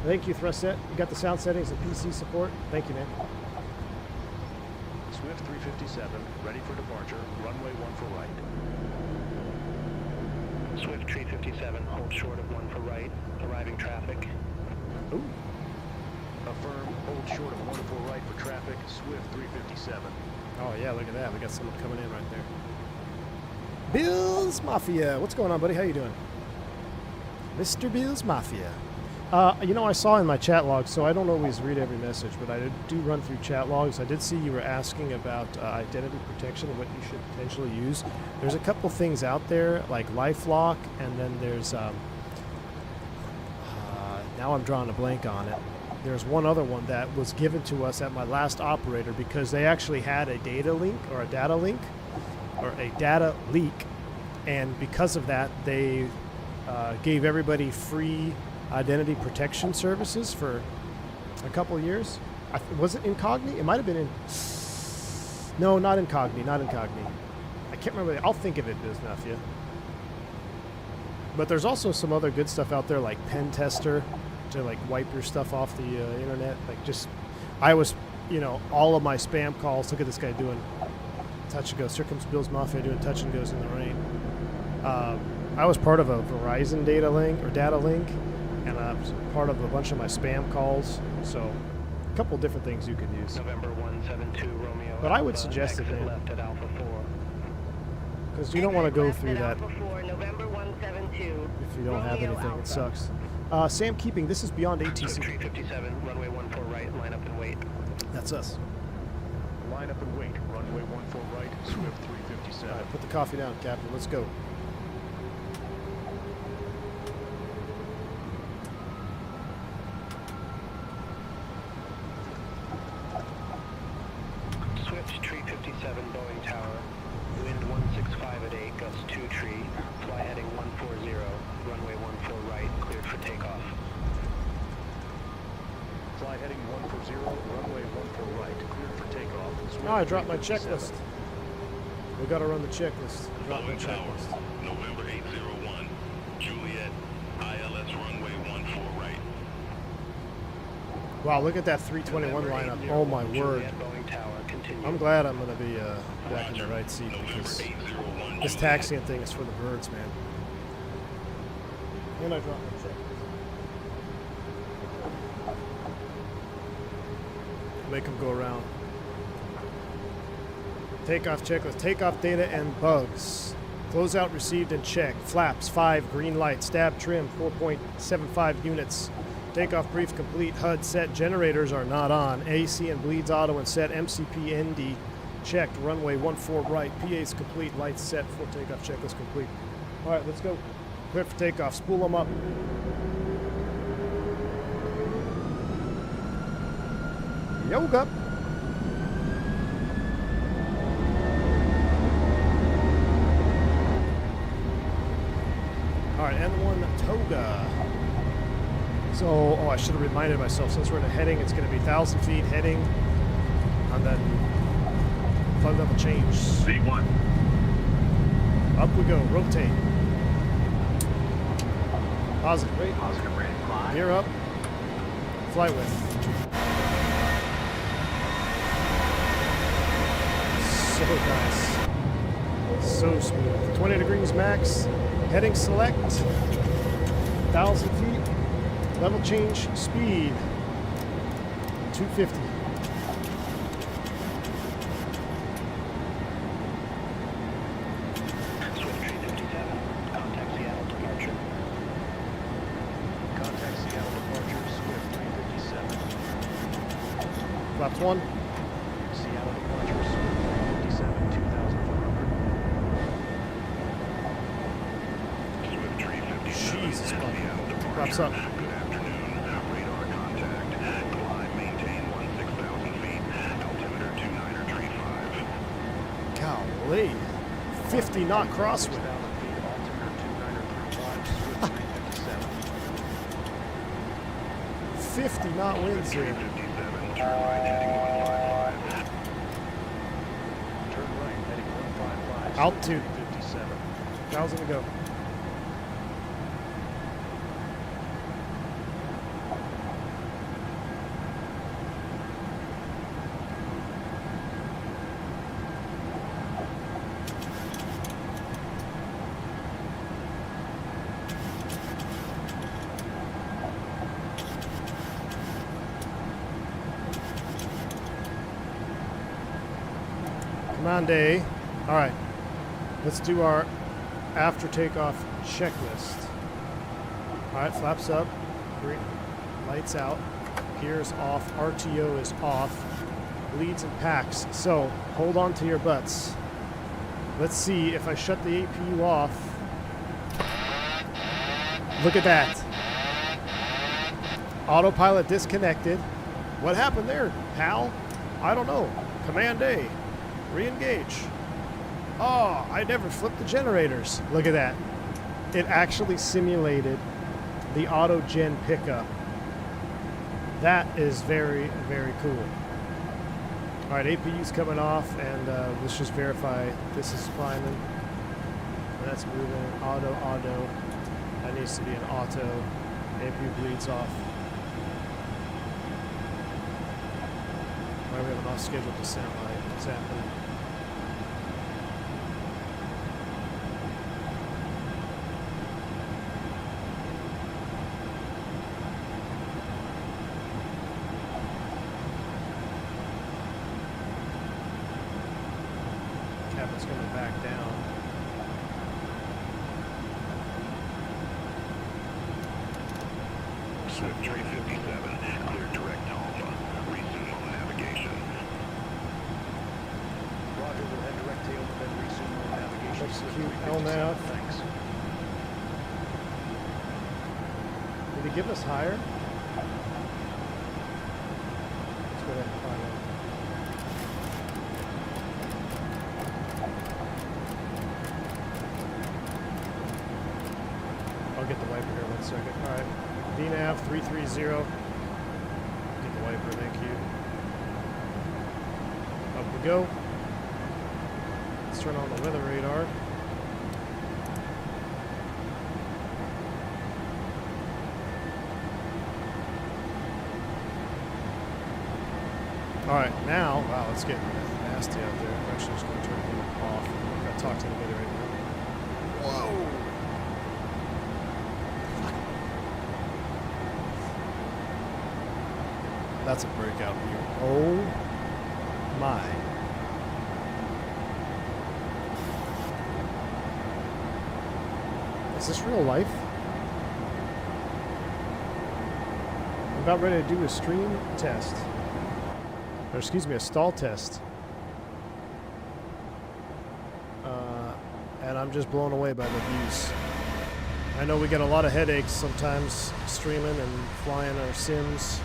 Thank you, Thruset. You got the sound settings and PC support. Thank you, man. Swift 357, ready for departure. Runway 1 for right. Swift 357, hold short of 1 for right. Arriving traffic. Ooh. Affirm, hold short of 1 for right for traffic. Swift 357. Oh, yeah, look at that. We got someone coming in right there. Bill's Mafia. What's going on, buddy? How you doing? Mr. Bill's Mafia. You know, I saw in my chat logs, so I don't always read every message, but I do run through chat logs. I did see you were asking about identity protection and what you should potentially use. There's a couple things out there, like LifeLock, and then there's, now I'm drawing a blank on it. There's one other one that was given to us at my last operator because they actually had a data leak, and because of that, they gave everybody free identity protection services for a couple of years. Was it Incogni? It might have been in... No, not Incogni, not Incogni. I can't remember. I'll think of it, Biz Mafia. But there's also some other good stuff out there like Pen Tester to like wipe your stuff off the internet. Like just... I was, you know, all of my spam calls. Look at this guy doing touch and goes. Here comes Bill's Mafia doing touch and goes in the rain. I was part of a Verizon data link, and I was part of a bunch of my spam calls. So, a couple different things you could use. November 172 Romeo. But I would suggest it, man. Left at Alpha 4. Because you don't want to go through that Alpha 4, November 172. if you don't have Romeo anything. Alpha. It sucks. Sam Keeping, this is Beyond Swift ATC. 357, runway 1 for right, line up and wait. That's us. Line up and wait. Runway 1 for right. Swift 357. All right, put the coffee down, Captain. Let's go. Swift 357, Boeing Tower. Wind 165 at 8, gust 2 tree. Fly heading 140, runway 1 for right, cleared for takeoff. Fly heading 140, runway 1 for right. Cleared for takeoff. Swift Oh, I dropped my 357. checklist. We got to run the checklist. Drop my Boeing Tower, checklist. November 801, Juliet, ILS runway 14 right. Wow, look at that 321 lineup. Oh my word. Juliet, Boeing Tower, continue. I'm glad I'm going to be back in the right seat November because 801, this Juliet. taxiing thing is for the birds, man. And I dropped my checklist. Make them go around. Takeoff checklist. Takeoff data and bugs. Closeout received and checked. Flaps 5, green light. Stab trim 4.75 units. Takeoff brief complete. HUD set. Generators are not on. AC and bleeds auto and set. MCP ND checked. Runway 14 right. PA's complete. Lights set. Full takeoff checklist complete. All right, let's go. Clear for takeoff. Spool them up. Yoga. All right, N1 Toga. So, oh, I should have reminded myself, since we're in a heading, it's going to be 1,000 feet heading, and then flight level change. V1. Up we go, rotate. Positive rate. Positive rate. Climb. Gear up. Fly with. So nice. So smooth. 20 degrees max. Heading select. 1,000 feet. Level change speed. 250. Swift 357, contact Seattle departure. Contact Seattle departure. Swift 357. Flaps 1. Seattle departure, 57, 2,400. Swift 357. Jesus, Seattle departure. Flaps up. Good afternoon. Radar contact. Climb, maintain 16,000 feet. Altimeter 2935. Golly. 50 knot crosswind. 6,000 feet, altimeter 2935, Swift 357. 50 knot winds here. 357. Turn right heading 155. Turn right, heading 155. Altitude. 57. 1,000 to go. Command A. All right, let's do our after takeoff checklist. All right, flaps up, green, lights out, gears off, RTO is off, leads and packs. So hold on to your butts. Let's see if I shut the APU off. Look at that. Autopilot disconnected. What happened there, pal? I don't know. Command A. Re-engage. Oh, I never flipped the generators. Look at that. It actually simulated the auto gen pickup. That is very, very cool. All right, APU's coming off, and let's just verify this is climbing. That's moving. Auto. That needs to be an auto. APU bleeds off. Why do we have an off-scheduled descent light? What's happening? Cabin's coming back down. Swift 357. Clear direct Alpha. Resume on navigation. Roger, we'll head direct tail, then resume on navigation. Execute Swift 357. LNAV. Thanks. Did he give us higher? Let's go ahead and find out. I'll get the wiper here 1 second. All right. DNAV 330. Get the wiper, thank you. Up we go. Let's turn on the weather radar. All right, now, wow, it's getting nasty out there. I'm actually just going to turn it off. I'm going to talk to the weather radar. Whoa! That's a breakout view. Oh my. Is this real life? I'm about ready to do a stream test. Or excuse me, a stall test. And I'm just blown away by the views. I know we get a lot of headaches sometimes streaming and flying our sims.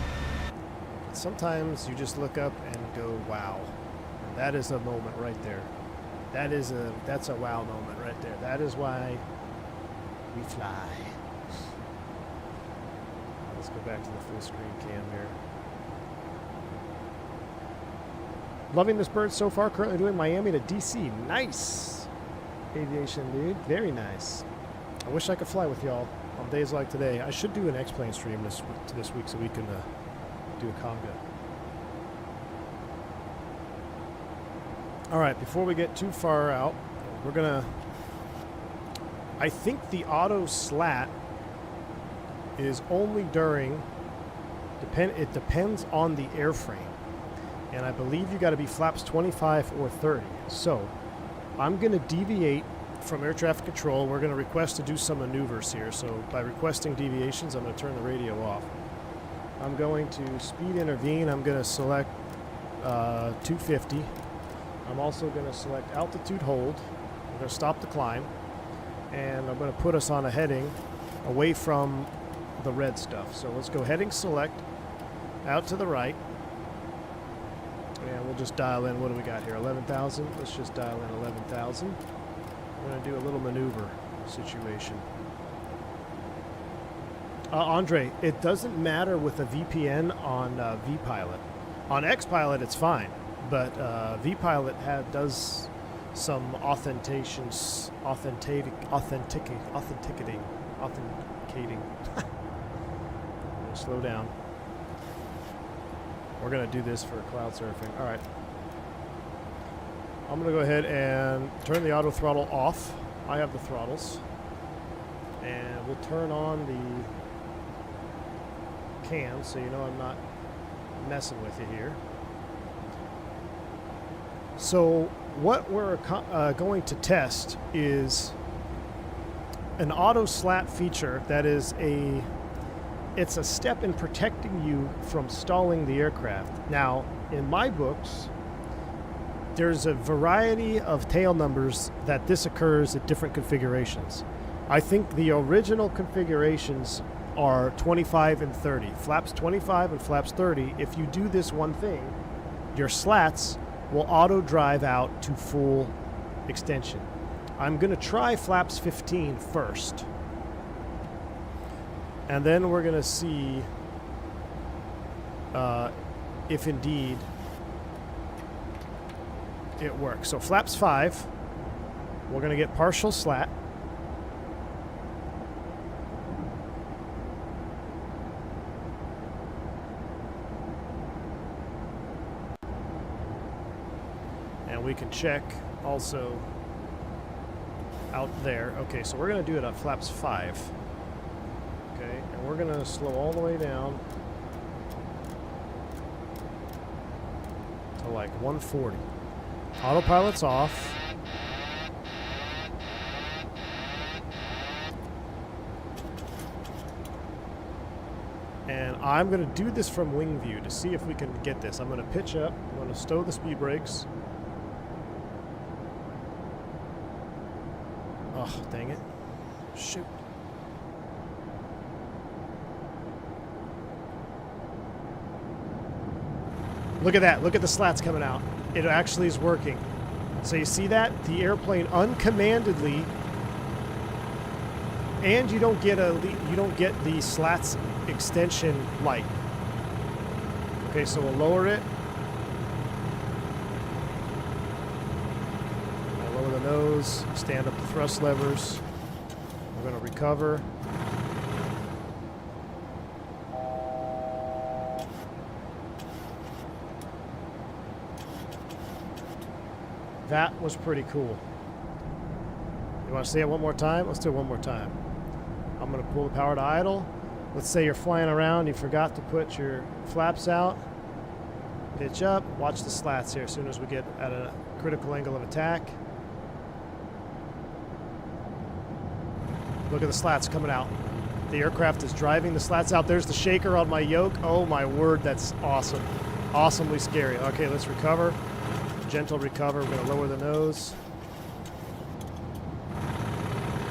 Sometimes you just look up and go, wow. And that is a moment right there. That's a wow moment right there. That is why we fly. Let's go back to the full screen cam here. Loving this bird so far. Currently doing Miami to DC. Nice. Aviation, dude. Very nice. I wish I could fly with y'all on days like today. I should do an X-Plane stream this week so we can do a conga. All right, before we get too far out, we're gonna, I think the auto slat is only during, it depends on the airframe. And I believe you gotta be flaps 25 or 30. So I'm gonna deviate from air traffic control. We're gonna request to do some maneuvers here. So by requesting deviations, I'm gonna turn the radio off. I'm going to speed intervene. I'm going to select 250. I'm also going to select altitude hold. I'm going to stop the climb. And I'm going to put us on a heading away from the red stuff. So let's go heading select, out to the right. And we'll just dial in, what do we got here, 11,000? Let's just dial in 11,000. We're going to do a little maneuver situation. Andre, it doesn't matter with a VPN on vPilot. On XPilot, it's fine, but vPilot does some authenticating. Slow down. We're going to do this for cloud surfing. All right. I'm going to go ahead and turn the auto throttle off. I have the throttles. And we'll turn on the cam so you know I'm not messing with you here. So what we're going to test is an auto slat feature that is it's a step in protecting you from stalling the aircraft. Now, in my books, there's a variety of tail numbers that this occurs at different configurations. I think the original configurations are 25 and 30. Flaps 25 and flaps 30. If you do this one thing, your slats will auto drive out to full extension. I'm going to try flaps 15 first. And then we're going to see if indeed it works. So flaps 5, we're going to get partial slat. And we can check also out there. Okay, so we're going to do it at flaps 5. Okay, and we're going to slow all the way down to like 140. Autopilot's off. And I'm going to do this from wing view to see if we can get this. I'm going to pitch up. I'm going to stow the speed brakes. Oh, dang it. Shoot. Look at that. Look at the slats coming out. It actually is working. So you see that? The airplane uncommandedly, and you don't get the slats extension light. Okay, so we'll lower it. I'll lower the nose, stand up the thrust levers. We're going to recover. That was pretty cool. You want to see it one more time? Let's do it one more time. I'm going to pull the power to idle. Let's say you're flying around, you forgot to put your flaps out. Pitch up, watch the slats here as soon as we get at a critical angle of attack. Look at the slats coming out. The aircraft is driving the slats out. There's the shaker on my yoke. Oh my word, that's awesome. Awesomely scary. Okay, let's recover. Gentle recover. We're going to lower the nose.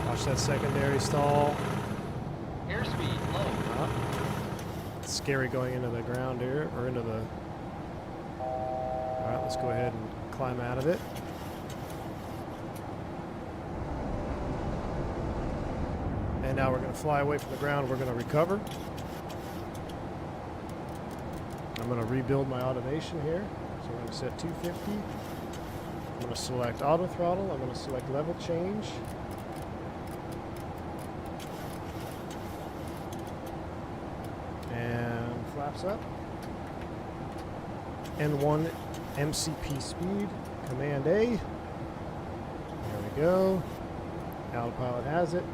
Watch that secondary stall. Airspeed low. It's scary going into the ground here, or into the... Alright, let's go ahead and climb out of it. And now we're going to fly away from the ground. We're going to recover. I'm going to rebuild my automation here. So we're going to set 250. I'm going to select auto throttle. I'm going to select level change. And flaps up. N1 MCP speed. Command A. There we go. Autopilot has it.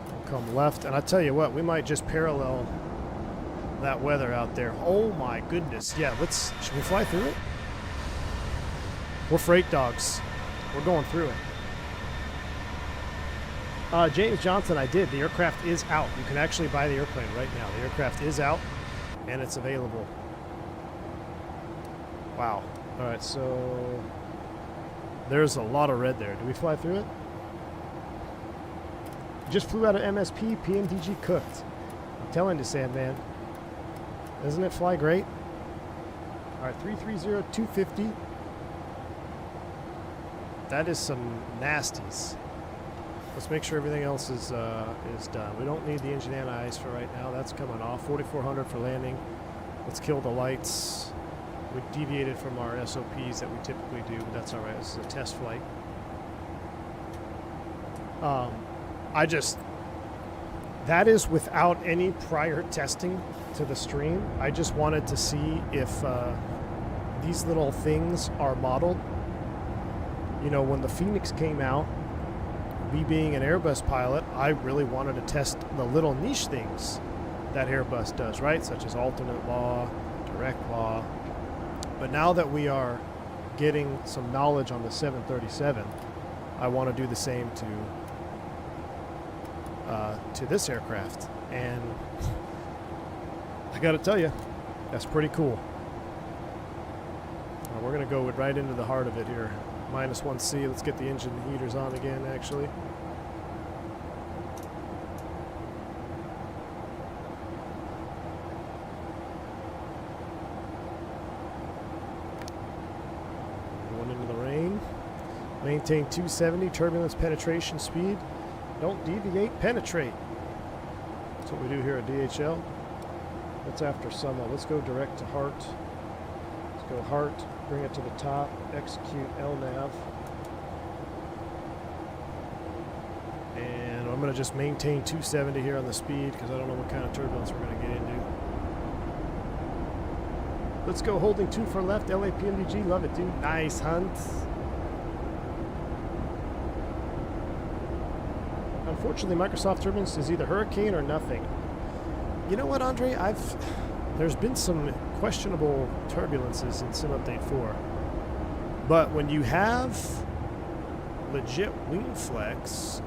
We'll come left. And I tell you what, we might just parallel that weather out there. Oh my goodness. Yeah, should we fly through it? We're freight dogs. We're going through it. James Johnson, I did. The aircraft is out. You can actually buy the airplane right now. The aircraft is out and it's available. Wow. All right, so there's a lot of red there. Did we fly through it? Just flew out of MSP, PMDG cooked. I'm telling you, Sandman. Doesn't it fly great? All right, 330, 250. That is some nasties. Let's make sure everything else is done. We don't need the engine anti-ice for right now. That's coming off. 4,400 for landing. Let's kill the lights. We deviated from our SOPs that we typically do, but that's all right. This is a test flight. That is without any prior testing to the stream. I just wanted to see if these little things are modeled. You know, when the Fenix came out, me being an Airbus pilot, I really wanted to test the little niche things that Airbus does, right? Such as alternate law, direct law. But now that we are getting some knowledge on the 737, I want to do the same to this aircraft. And I got to tell you, that's pretty cool. We're going to go right into the heart of it here. -1C. Let's get the engine heaters on again, actually. Going into the rain. Maintain 270 turbulence penetration speed. Don't deviate, penetrate. That's what we do here at DHL. That's after summer. Let's go direct to heart. Let's go heart. Bring it to the top, execute LNAV. And I'm going to just maintain 270 here on the speed because I don't know what kind of turbulence we're going to get into. Let's go holding 2 for left, LA PMDG, love it dude. Nice hunt. Unfortunately, Microsoft turbulence is either hurricane or nothing. You know what, Andre? There's been some questionable turbulences in Sim Update 4. But when you have legit wing flex,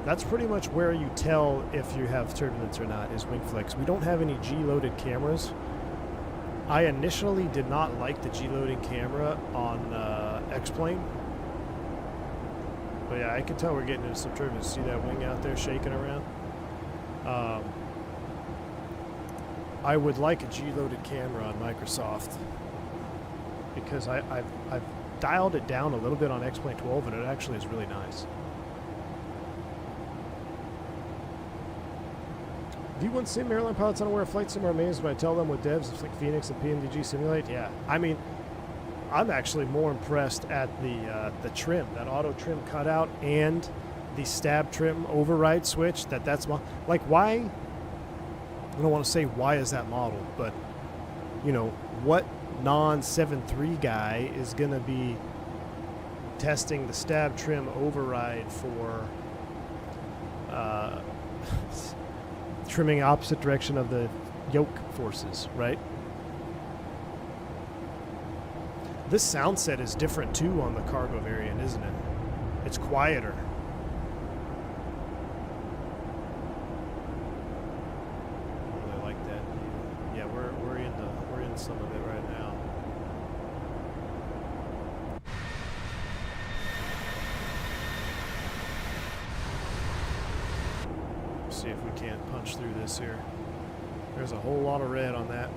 that's pretty much where you tell if you have turbulence or not, is wing flex. We don't have any G-loaded cameras. I initially did not like the G-loading camera on X-Plane. But yeah, I can tell we're getting into some turbulence. See that wing out there shaking around? I would like a G-loaded camera on Microsoft because I've dialed it down a little bit on X-Plane 12 and it actually is really nice. D1 Sim airline pilots unaware of flight sim are amazed when I tell them with devs it's like Fenix and PMDG simulate. Yeah, I mean, I'm actually more impressed at the trim, that auto trim cutout and the stab trim override switch. That's like why. I don't want to say why is that modeled, but you know, what non-7.3 guy is going to be testing the stab trim override for trimming opposite direction of the yoke forces, right? This sound set is different too on the cargo variant, isn't it? It's quieter. Some of it right now. See if we can't punch through this here. There's a whole lot of red on that.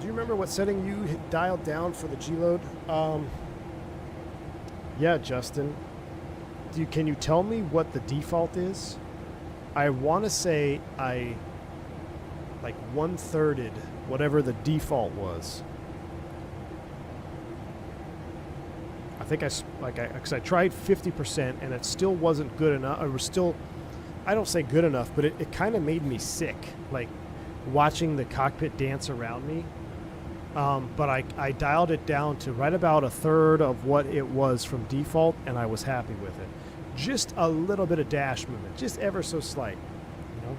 Do you remember what setting you had dialed down for the G-load? Yeah, Justin. Can you tell me what the default is? I want to say I like 1/3'd whatever the default was. I think because I tried 50% and it still wasn't good enough. It was still, I don't say good enough, but it kind of made me sick, like watching the cockpit dance around me. But I dialed it down to right about 1/3 of what it was from default, and I was happy with it. Just a little bit of dash movement, just ever so slight, you know?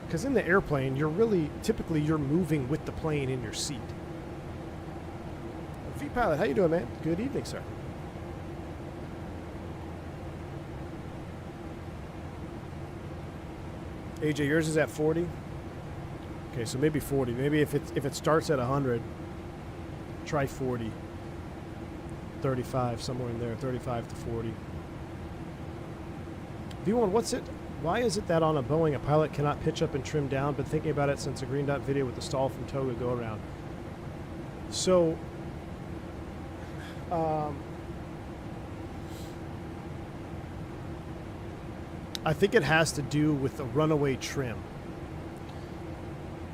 Because in the airplane, typically you're moving with the plane in your seat. V Pilot, how you doing, man? Good evening, sir. AJ, yours is at 40? Okay, so maybe 40. Maybe if it starts at 100, try 40. 35, somewhere in there, 35 to 40. V1, what's it? Why is it that on a Boeing a pilot cannot pitch up and trim down? Been thinking about it since a green dot video with the stall from Toga go around. So, I think it has to do with the runaway trim.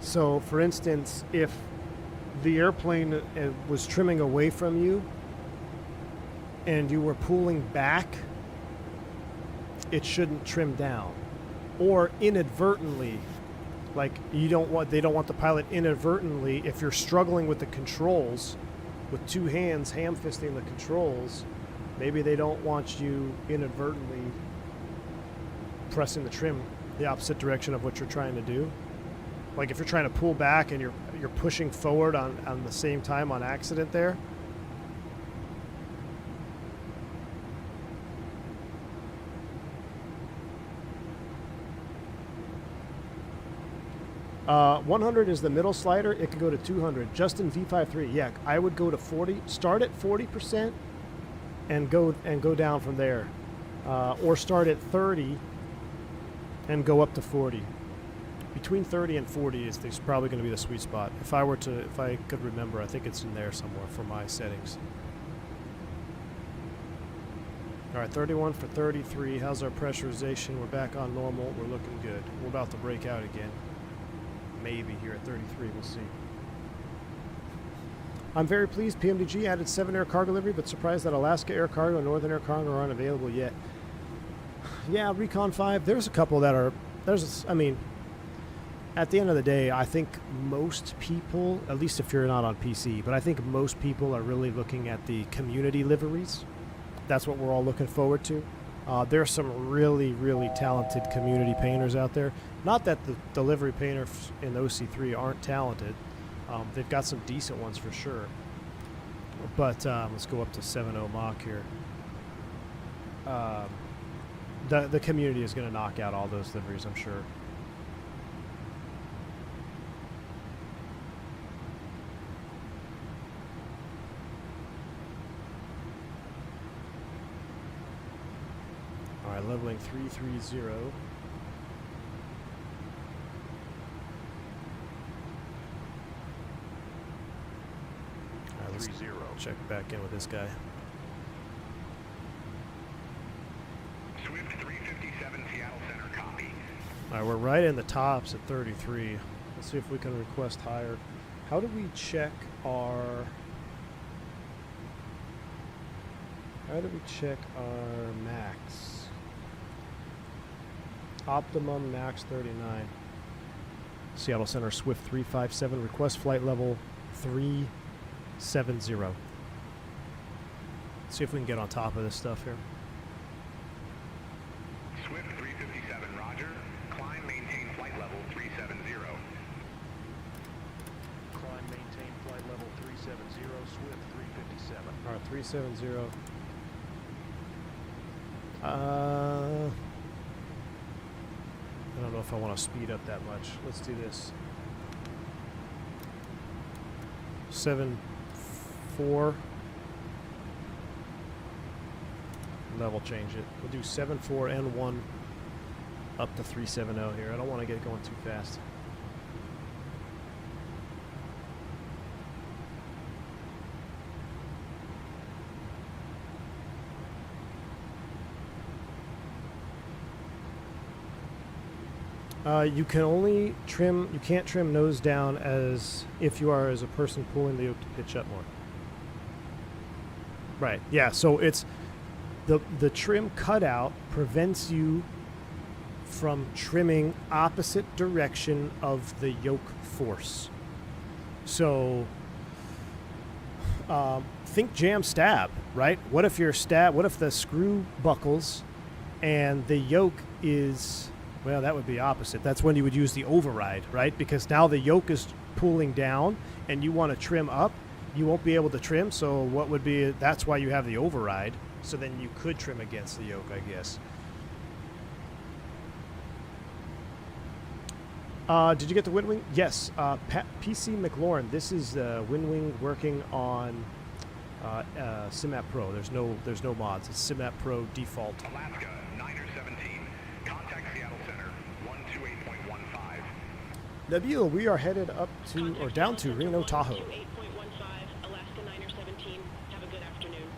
So, for instance, if the airplane was trimming away from you and you were pulling back, it shouldn't trim down. Or inadvertently, like they don't want the pilot inadvertently, if you're struggling with the controls with two hands ham fisting the controls, maybe they don't want you inadvertently pressing the trim the opposite direction of what you're trying to do. Like if you're trying to pull back and you're pushing forward on the same time on accident there. 100 is the middle slider. It could go to 200. Justin V53. Yeah, I would go to 40. Start at 40% and go down from there, or start at 30 and go up to 40. Between 30 and 40 is probably going to be the sweet spot. If I could remember, I think it's in there somewhere for my settings. All right, 31 for 33. How's our pressurization? We're back on normal. We're looking good. We're about to break out again. Maybe here at 33. We'll see. I'm very pleased. PMDG added 7 air cargo delivery, but surprised that Alaska Air Cargo and Northern Air Cargo aren't available yet. Yeah, Recon 5. There's a couple that are. I mean, at the end of the day, I think most people, at least if you're not on PC, but I think most people are really looking at the community liveries. That's what we're all looking forward to. There's some really, really talented community painters out there. Not that the delivery painters in OC3 aren't talented. They've got some decent ones for sure. But let's go up to 7.0 Mach here. The community is going to knock out all those liveries, I'm sure. All right, leveling 330. All right, let's check back in with this guy. Swift 357 Seattle Center, copy. All right, we're right in the tops at 33. Let's see if we can request higher. How do we check our... How do we check our max? Optimum max 39. Seattle Center Swift 357. Request flight level 370. Let's see if we can get on top of this stuff here. Swift 357, roger. Climb, maintain flight level 370. Climb, maintain flight level 370, Swift 357. All right, 370. I don't know if I want to speed up that much. Let's do this. 7.4. Level change it. We'll do 7.4 and 1 up to 370 here. I don't want to get going too fast. You can only trim, you can't trim nose down as if you are as a person pulling the yoke to pitch up more. Right, yeah, so it's, the trim cutout prevents you from trimming opposite direction of the yoke force. So, think jam stab, right? What if the screw buckles and the yoke is... Well, that would be opposite. That's when you would use the override, right? Because now the yoke is pulling down and you want to trim up, you won't be able to trim. So what would be, that's why you have the override. So then you could trim against the yoke, I guess. Did you get the Windwing? Yes. PC McLaurin. This is Windwing working on SimMap Pro. There's no mods. It's SimMap Pro default. Alaska, 9er 17. Contact Seattle Center, 128.15. Nabil, we are headed up to or down to Reno Tahoe. 8.15, Alaska 9er 17. Have a good afternoon.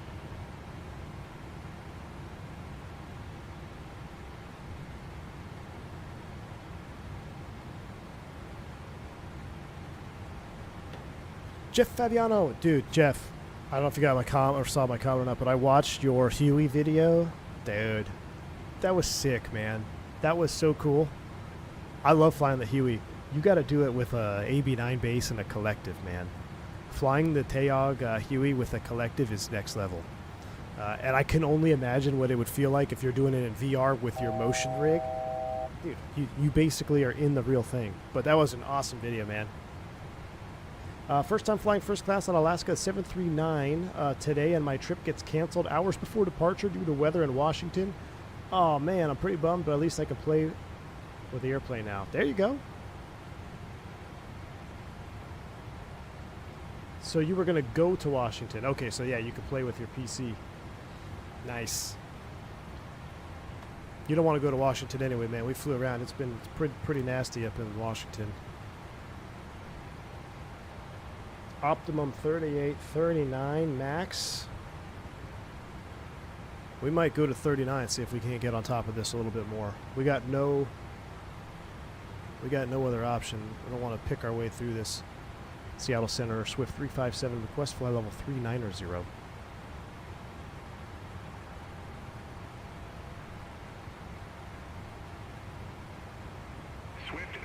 Jeff Fabiano, dude, Jeff. I don't know if you got my comment or saw my comment or not, but I watched your Huey video, dude. That was sick, man. That was so cool. I love flying the Huey. You got to do it with a AB9 base and a collective, man. Flying the Takeoff Huey with a collective is next level. And I can only imagine what it would feel like if you're doing it in VR with your motion rig. Dude, you basically are in the real thing. But that was an awesome video, man. First time flying first class on Alaska 739 today, and my trip gets canceled hours before departure due to weather in Washington. Oh man, I'm pretty bummed, but at least I can play with the airplane now. There you go. So you were going to go to Washington. Okay, so yeah, you could play with your PC. Nice. You don't want to go to Washington anyway, man. We flew around. It's been pretty nasty up in Washington. Optimum 38, 39 max. We might go to 39, see if we can't get on top of this a little bit more. We got no other option. We don't want to pick our way through this. Seattle Center, Swift 357, request flight level 390. Swift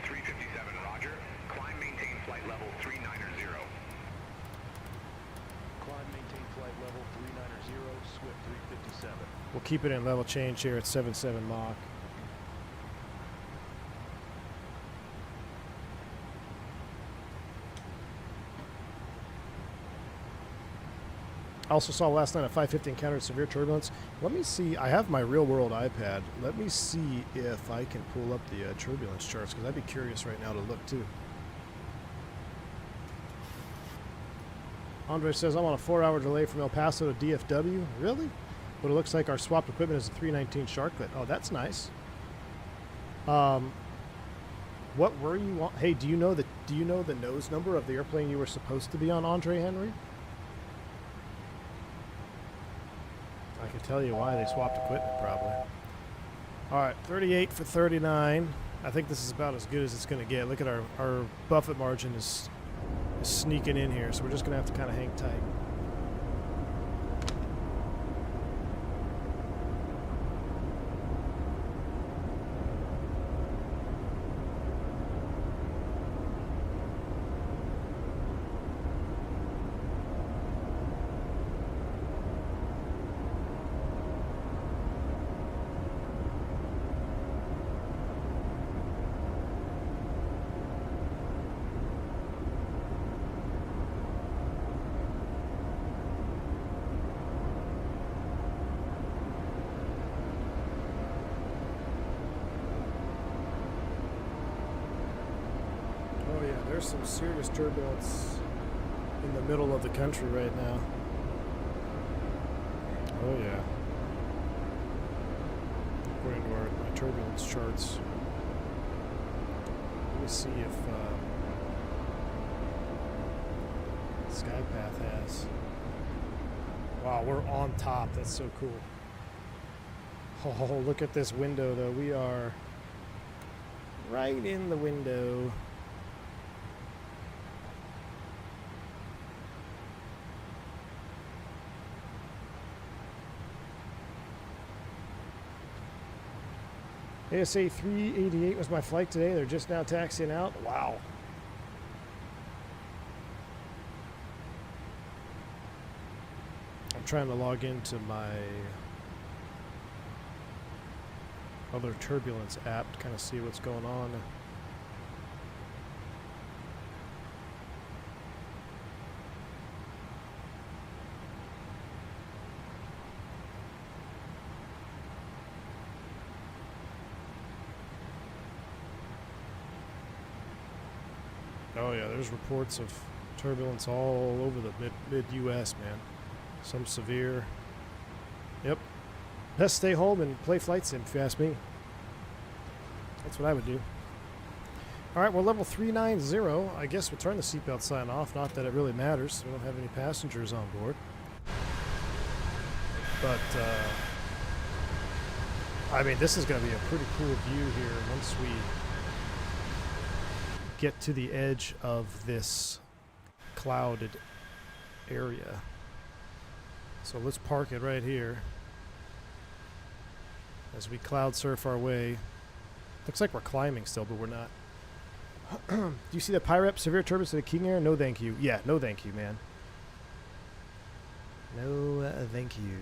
357, roger. Climb, maintain flight level 390. Climb, maintain flight level 390, Swift 357. We'll keep it in level change here at 77 Mach. I also saw last night at 5:50 encountered severe turbulence. Let me see. I have my real world iPad. Let me see if I can pull up the turbulence charts, because I'd be curious right now to look too. Andre says, I'm on a 4-hour delay from El Paso to DFW. Really? But it looks like our swapped equipment is a 319 Sharklet. Oh, that's nice. What were you on? Hey, do you know the nose number of the airplane you were supposed to be on, Andre Henry? I can tell you why they swapped equipment, probably. All right, 38 for 39. I think this is about as good as it's going to get. Look at our buffet margin is sneaking in here, so we're just going to have to kind of hang tight. There's some serious turbulence in the middle of the country right now. Oh yeah. According to my turbulence charts. Let me see if Skypath has. Wow, we're on top. That's so cool. Oh, look at this window though. We are right in the window. ASA 388 was my flight today. They're just now taxiing out. Wow. I'm trying to log into my other turbulence app to kind of see what's going on. Oh yeah, there's reports of turbulence all over the mid-US, man. Some severe. Yep. Best stay home and play flight sim, if you ask me. That's what I would do. All right, we're level 390. I guess we'll turn the seatbelt sign off. Not that it really matters. We don't have any passengers on board. But, I mean, this is going to be a pretty cool view here once we get to the edge of this clouded area. So let's park it right here as we cloud surf our way. Looks like we're climbing still, but we're not. Do you see the PIREP severe turbulence of the King Air? No thank you. Yeah, no thank you, man. No thank you.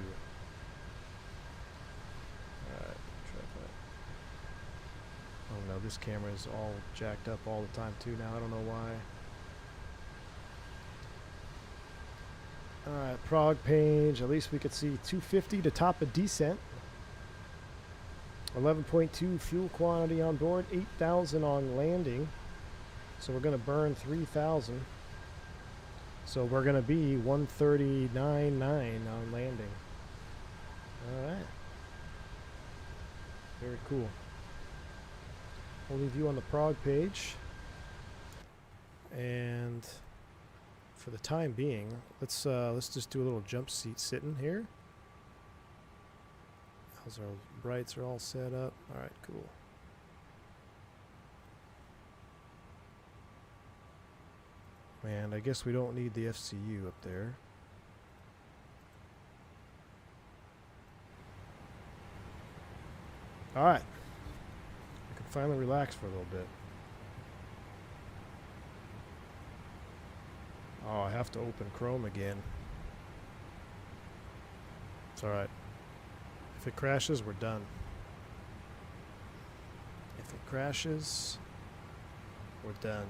Alright, try that. Oh no, this camera is all jacked up all the time too now. I don't know why. Alright, Prague page. At least we could see 250 to top a descent. 11.2 fuel quantity on board. 8,000 on landing. So we're going to burn 3,000. So we're going to be 139.9 on landing. Alright. Very cool. We'll leave you on the Prague page. And for the time being, let's just do a little jump seat sitting here. How's our brights are all set up. Alright, cool. And I guess we don't need the FCU up there. Alright. I can finally relax for a little bit. Oh, I have to open Chrome again. It's alright. If it crashes, we're done. If it crashes, we're done.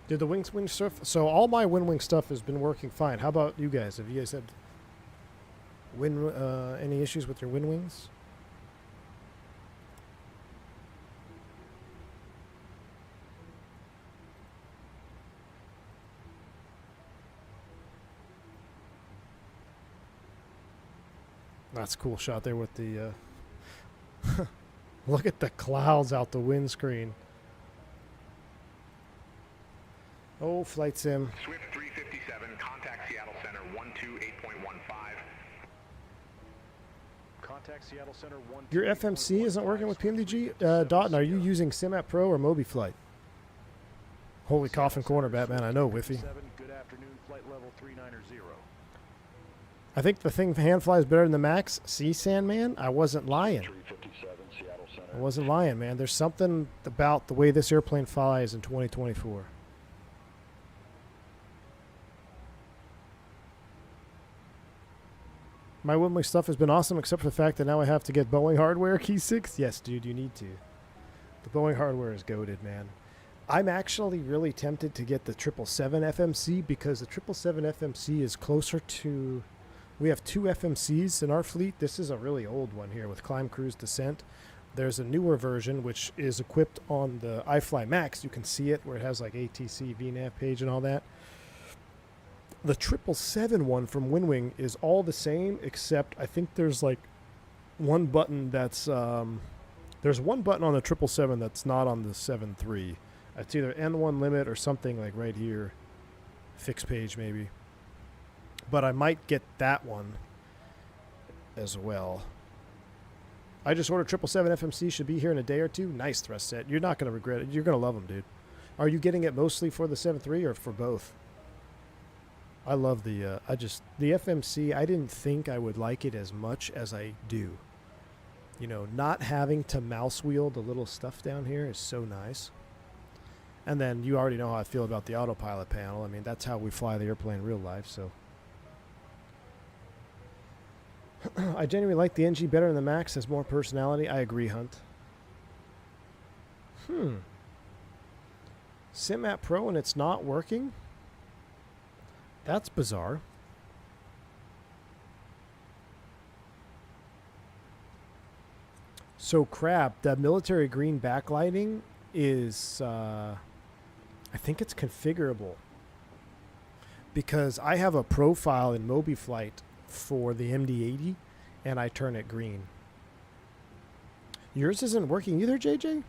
Did the wing stuff? So all my wing stuff has been working fine. How about you guys? Have you guys had any issues with your wings? That's a cool shot there with the look at the clouds out the windscreen. Oh, flight sim. Swift 357, contact Seattle Center 128.15. Contact Seattle Center 1. Your FMC isn't working with PMDG? Dotton, are you using SimApp Pro or MobiFlight? Holy coffin corner, Batman. I know, Whiffy. Good afternoon, flight level 390. I think the thing hand flies better than the Max. See, Sandman? I wasn't lying. 357, Seattle Center. I wasn't lying, man. There's something about the way this airplane flies in 2024. My Wimley stuff has been awesome, except for the fact that now I have to get Boeing hardware. Key 6? Yes, dude, you need to. The Boeing hardware is goated, man. I'm actually really tempted to get the 777 FMC because the 777 FMC is closer to... We have two FMCs in our fleet. This is a really old one here with Climb, Cruise, Descent. There's a newer version which is equipped on the iFly Max. You can see it where it has like ATC, VNAV page and all that. The 777 one from WinWing is all the same, except I think there's like one button that's there's one button on the 777 that's not on the 73. It's either N1 limit or something like right here, fixed page maybe. But I might get that one as well. I just ordered 777 FMC. Should be here in a day or two. Nice thrust set. You're not going to regret it. You're going to love them, dude. Are you getting it mostly for the 73 or for both? I love the the FMC. I didn't think I would like it as much as I do. You know, not having to mouse wheel the little stuff down here is so nice. And then you already know how I feel about the autopilot panel. I mean, that's how we fly the airplane in real life, so. I genuinely like the NG better than the Max, has more personality. I agree, Hunt. SimMap Pro and it's not working? That's bizarre. So Crab, the military green backlighting is, I think it's configurable. Because I have a profile in MobiFlight for the MD-80 and I turn it green. Yours isn't working either, JJ?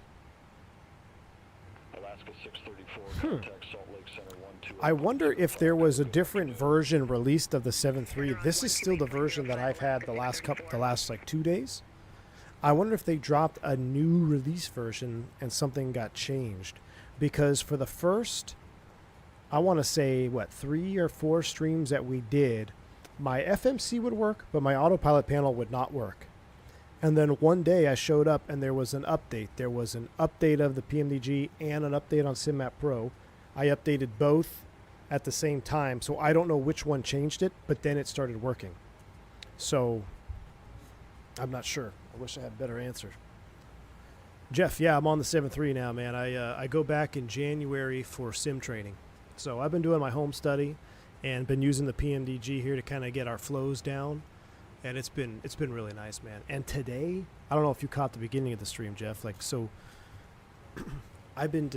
Alaska 634, contact Salt Lake Center 12. I wonder if there was a different version released of the 7.3. This is still the version that I've had the last like 2 days. I wonder if they dropped a new release version and something got changed. Because for the first, I want to say, 3 or 4 streams that we did, my FMC would work, but my autopilot panel would not work. And then one day I showed up and there was an update. There was an update of the PMDG and an update on SimMap Pro. I updated both at the same time, so I don't know which one changed it, but then it started working. So I'm not sure. I wish I had a better answer. Jeff, yeah, I'm on the 7.3 now, man. I go back in January for sim training. So I've been doing my home study and been using the PMDG here to kind of get our flows down. And it's been really nice, man. And today, I don't know if you caught the beginning of the stream, Jeff. I've been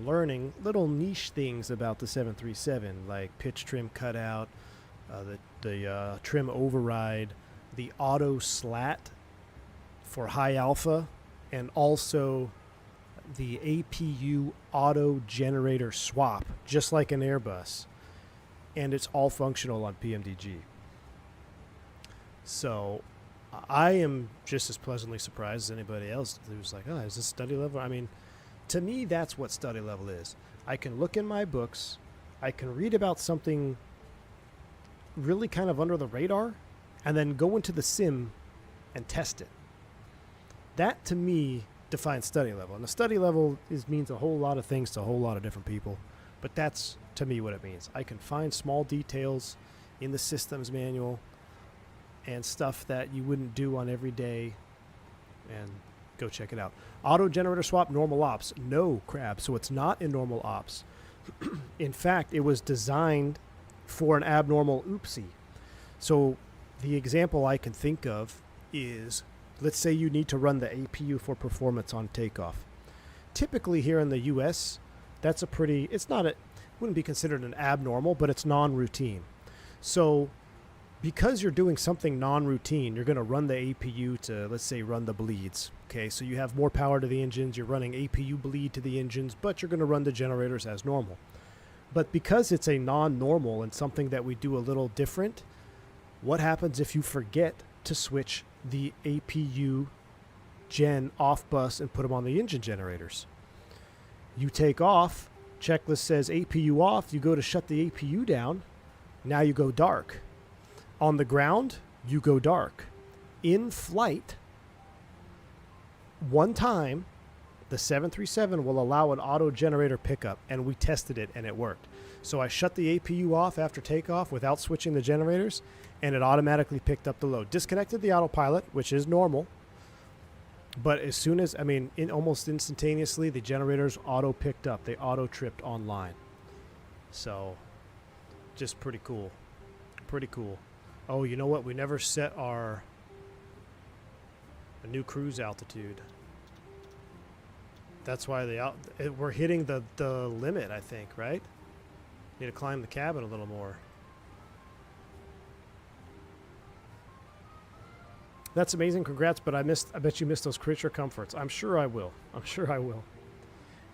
learning little niche things about the 737, like pitch trim cutout, the trim override, the auto slat for high alpha, and also the APU auto generator swap, just like an Airbus. And it's all functional on PMDG. So I am just as pleasantly surprised as anybody else who's like, oh, is this study level? I mean, to me, that's what study level is. I can look in my books. I can read about something really kind of under the radar and then go into the sim and test it. That, to me, defines study level. And the study level means a whole lot of things to a whole lot of different people. But that's, to me, what it means. I can find small details in the systems manual and stuff that you wouldn't do on every day, and go check it out. Auto generator swap, normal ops. No, Crab. So it's not in normal ops. In fact, it was designed for an abnormal oopsie. So the example I can think of is, let's say you need to run the APU for performance on takeoff. Typically here in the US, that's wouldn't be considered an abnormal, but it's non-routine. So because you're doing something non-routine, you're going to run the APU to, let's say, run the bleeds. Okay, so you have more power to the engines, you're running APU bleed to the engines, but you're going to run the generators as normal. But because it's a non-normal and something that we do a little different, what happens if you forget to switch the APU gen off bus and put them on the engine generators? You take off, checklist says APU off, you go to shut the APU down, now you go dark. On the ground, you go dark. In flight, one time, the 737 will allow an auto generator pickup, and we tested it, and it worked. So I shut the APU off after takeoff without switching the generators, and it automatically picked up the load. Disconnected the autopilot, which is normal, but as soon as, almost instantaneously, the generators auto picked up. They auto tripped online. So, just pretty cool. Pretty cool. Oh, you know what? We never set a new cruise altitude. That's why we're hitting the limit, I think, right? Need to climb the cabin a little more. That's amazing. Congrats, but I bet you missed those creature comforts. I'm sure I will.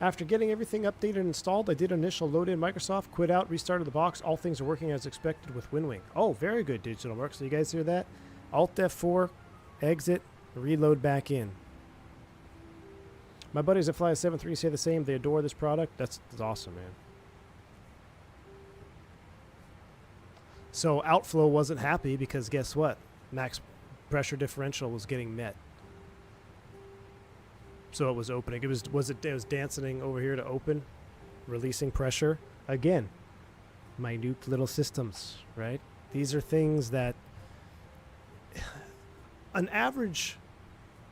After getting everything updated and installed, I did initial load in Microsoft, quit out, restarted the box. All things are working as expected with WinWing. Oh, very good, Digital Mark. So you guys hear that? Alt F4, exit, reload back in. My buddies that fly a 7.3 say the same. They adore this product. That's awesome, man. So Outflow wasn't happy because guess what? Max pressure differential was getting met. So it was opening. It was dancing over here to open, releasing pressure. Again, minute little systems, right? These are things that an average,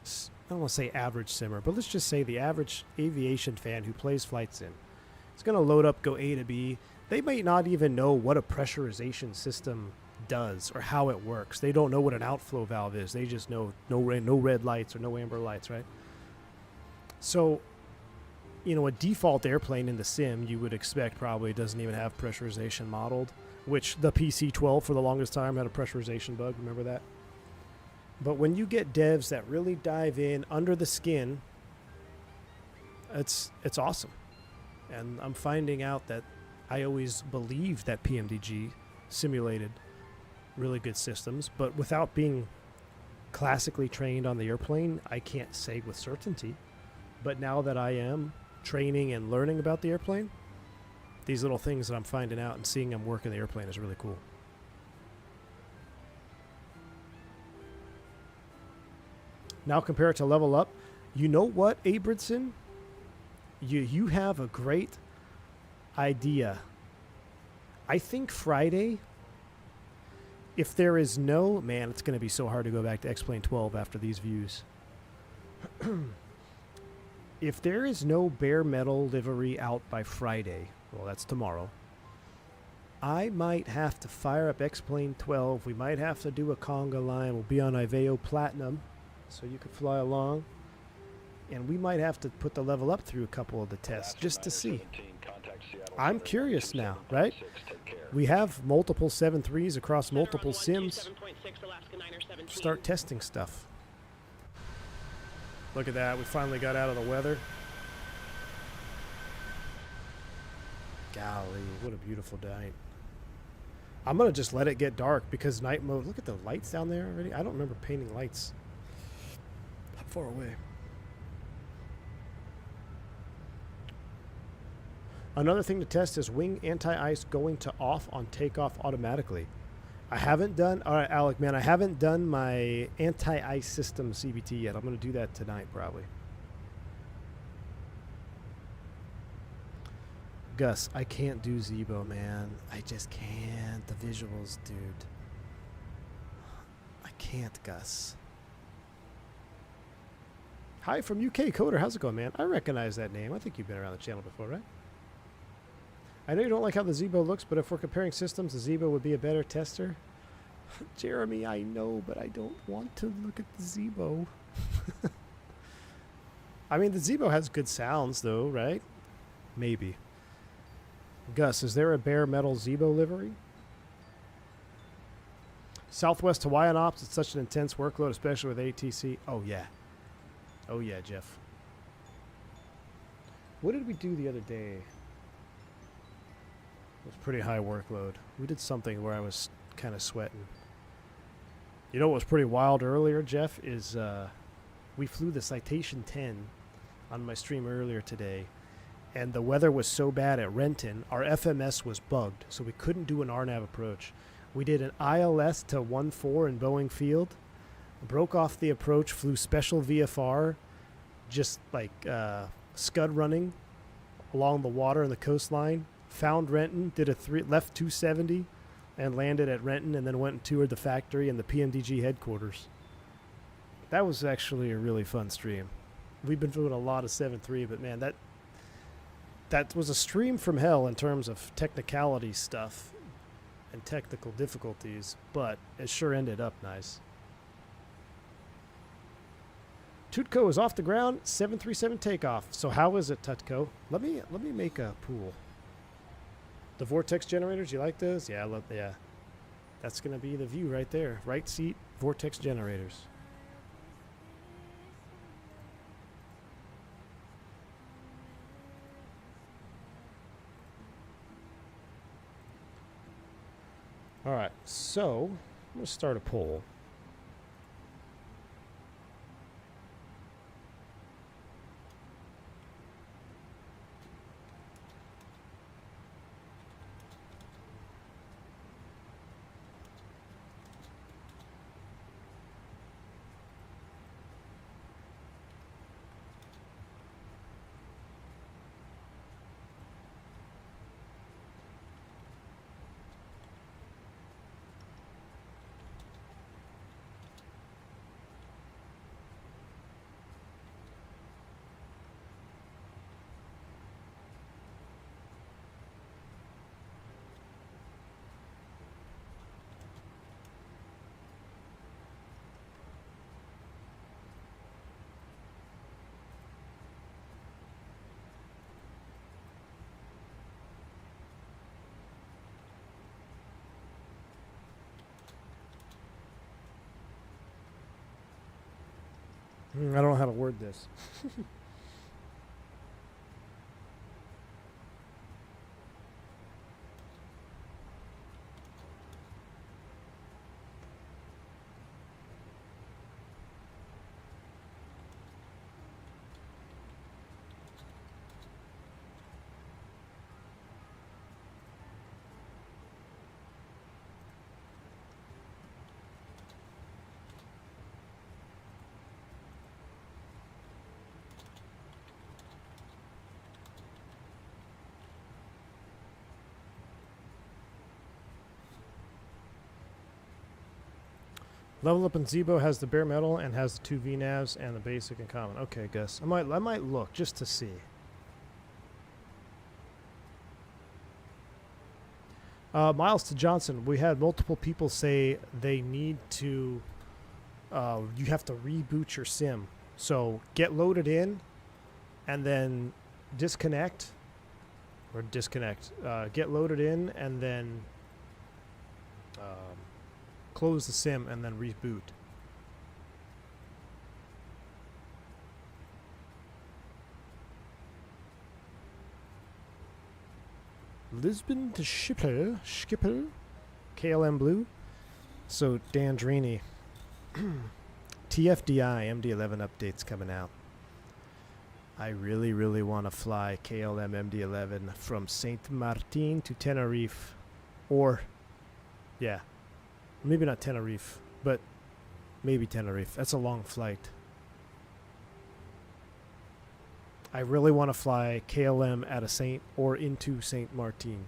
I don't want to say average simmer, but let's just say the average aviation fan who plays flight sim is going to load up, go A to B. They might not even know what a pressurization system does or how it works. They don't know what an outflow valve is. They just know no red lights or no amber lights, right? So, you know, a default airplane in the sim you would expect probably doesn't even have pressurization modeled, which the PC-12 for the longest time had a pressurization bug. Remember that? But when you get devs that really dive in under the skin, it's awesome. And I'm finding out that I always believed that PMDG simulated really good systems, but without being classically trained on the airplane, I can't say with certainty. But now that I am training and learning about the airplane, these little things that I'm finding out and seeing them work in the airplane is really cool. Now compare it to Level Up. You know what, Abridson? You have a great idea. I think Friday, if there is no... Man, it's going to be so hard to go back to X-Plane 12 after these views. If there is no bare metal livery out by Friday, well, that's tomorrow, I might have to fire up X-Plane 12. We might have to do a conga line. We'll be on Iveo Platinum, so you could fly along. And we might have to put the Level Up through a couple of the tests just to see. I'm curious now, right? We have multiple 7.3s across multiple sims. Start testing stuff. Look at that. We finally got out of the weather. Golly, what a beautiful night. I'm going to just let it get dark because night mode... Look at the lights down there already. I don't remember painting lights that far away. Another thing to test is wing anti-ice going to off on takeoff automatically. I haven't done... All right, Alec, man, I haven't done my anti-ice system CBT yet. I'm going to do that tonight, probably. Gus, I can't do Zebo, man. I just can't. The visuals, dude. I can't, Gus. Hi from UK Coder. How's it going, man? I recognize that name. I think you've been around the channel before, right? I know you don't like how the Zebo looks, but if we're comparing systems, the Zebo would be a better tester. Jeremy, I know, but I don't want to look at the Zebo. I mean, the Zebo has good sounds, though, right? Maybe. Gus, is there a bare metal Zebo livery? Southwest Hawaiian Ops, it's such an intense workload, especially with ATC. Oh, yeah. Oh, yeah, Jeff. What did we do the other day? It was pretty high workload. We did something where I was kind of sweating. You know what was pretty wild earlier, Jeff, is we flew the Citation 10 on my stream earlier today, and the weather was so bad at Renton, our FMS was bugged, so we couldn't do an RNAV approach. We did an ILS to 1-4 in Boeing Field, broke off the approach, flew special VFR, just like scud running along the water and the coastline, found Renton, did a left 270, and landed at Renton, and then went and toured the factory and the PMDG headquarters. That was actually a really fun stream. We've been doing a lot of 7.3, but man, that was a stream from hell in terms of technicality stuff and technical difficulties, but it sure ended up nice. Tutko is off the ground, 737 takeoff. So how is it, Tutko? Let me make a pool. The vortex generators, you like those? Yeah, yeah. That's going to be the view right there. Right seat, vortex generators. All right, so I'm going to start a poll. I don't know how to word this. Level Up and Zebo has the bare metal and has the 2 VNavs and the basic in common. Okay, Gus. I might look just to see. Miles to Johnson, we had multiple people say they need to, you have to reboot your sim. So get loaded in and then disconnect. Get loaded in and then close the sim and then reboot. Lisbon to Schipper, KLM Blue. So Dan Drini, TFDI MD-11 updates coming out. I really, really want to fly KLM MD-11 from Saint Martin to Tenerife, or yeah. Maybe not Tenerife, but maybe Tenerife. That's a long flight. I really want to fly KLM out of Saint or into Saint Martin.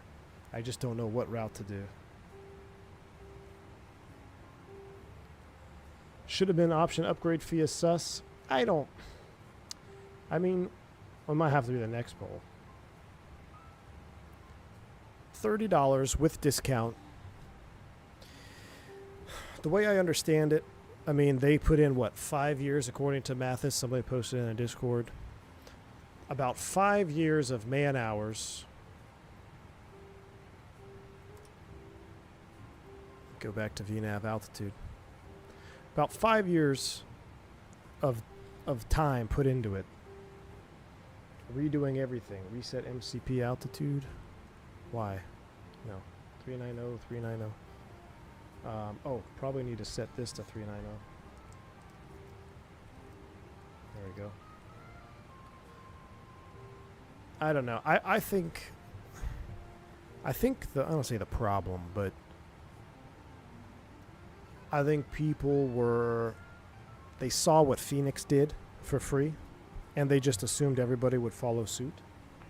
I just don't know what route to do. Should have been option upgrade via sus. I mean, it might have to be the next poll. $30 with discount. The way I understand it, I mean, they put in, what, 5 years, according to Mathis. Somebody posted in a Discord. About 5 years of man hours. Go back to VNav altitude. About 5 years of time put into it. Redoing everything. Reset MCP altitude. Why? No. 390, 390. Oh, probably need to set this to 390. There we go. I don't know. I think I don't say the problem, but I think people they saw what Fenix did for free, and they just assumed everybody would follow suit.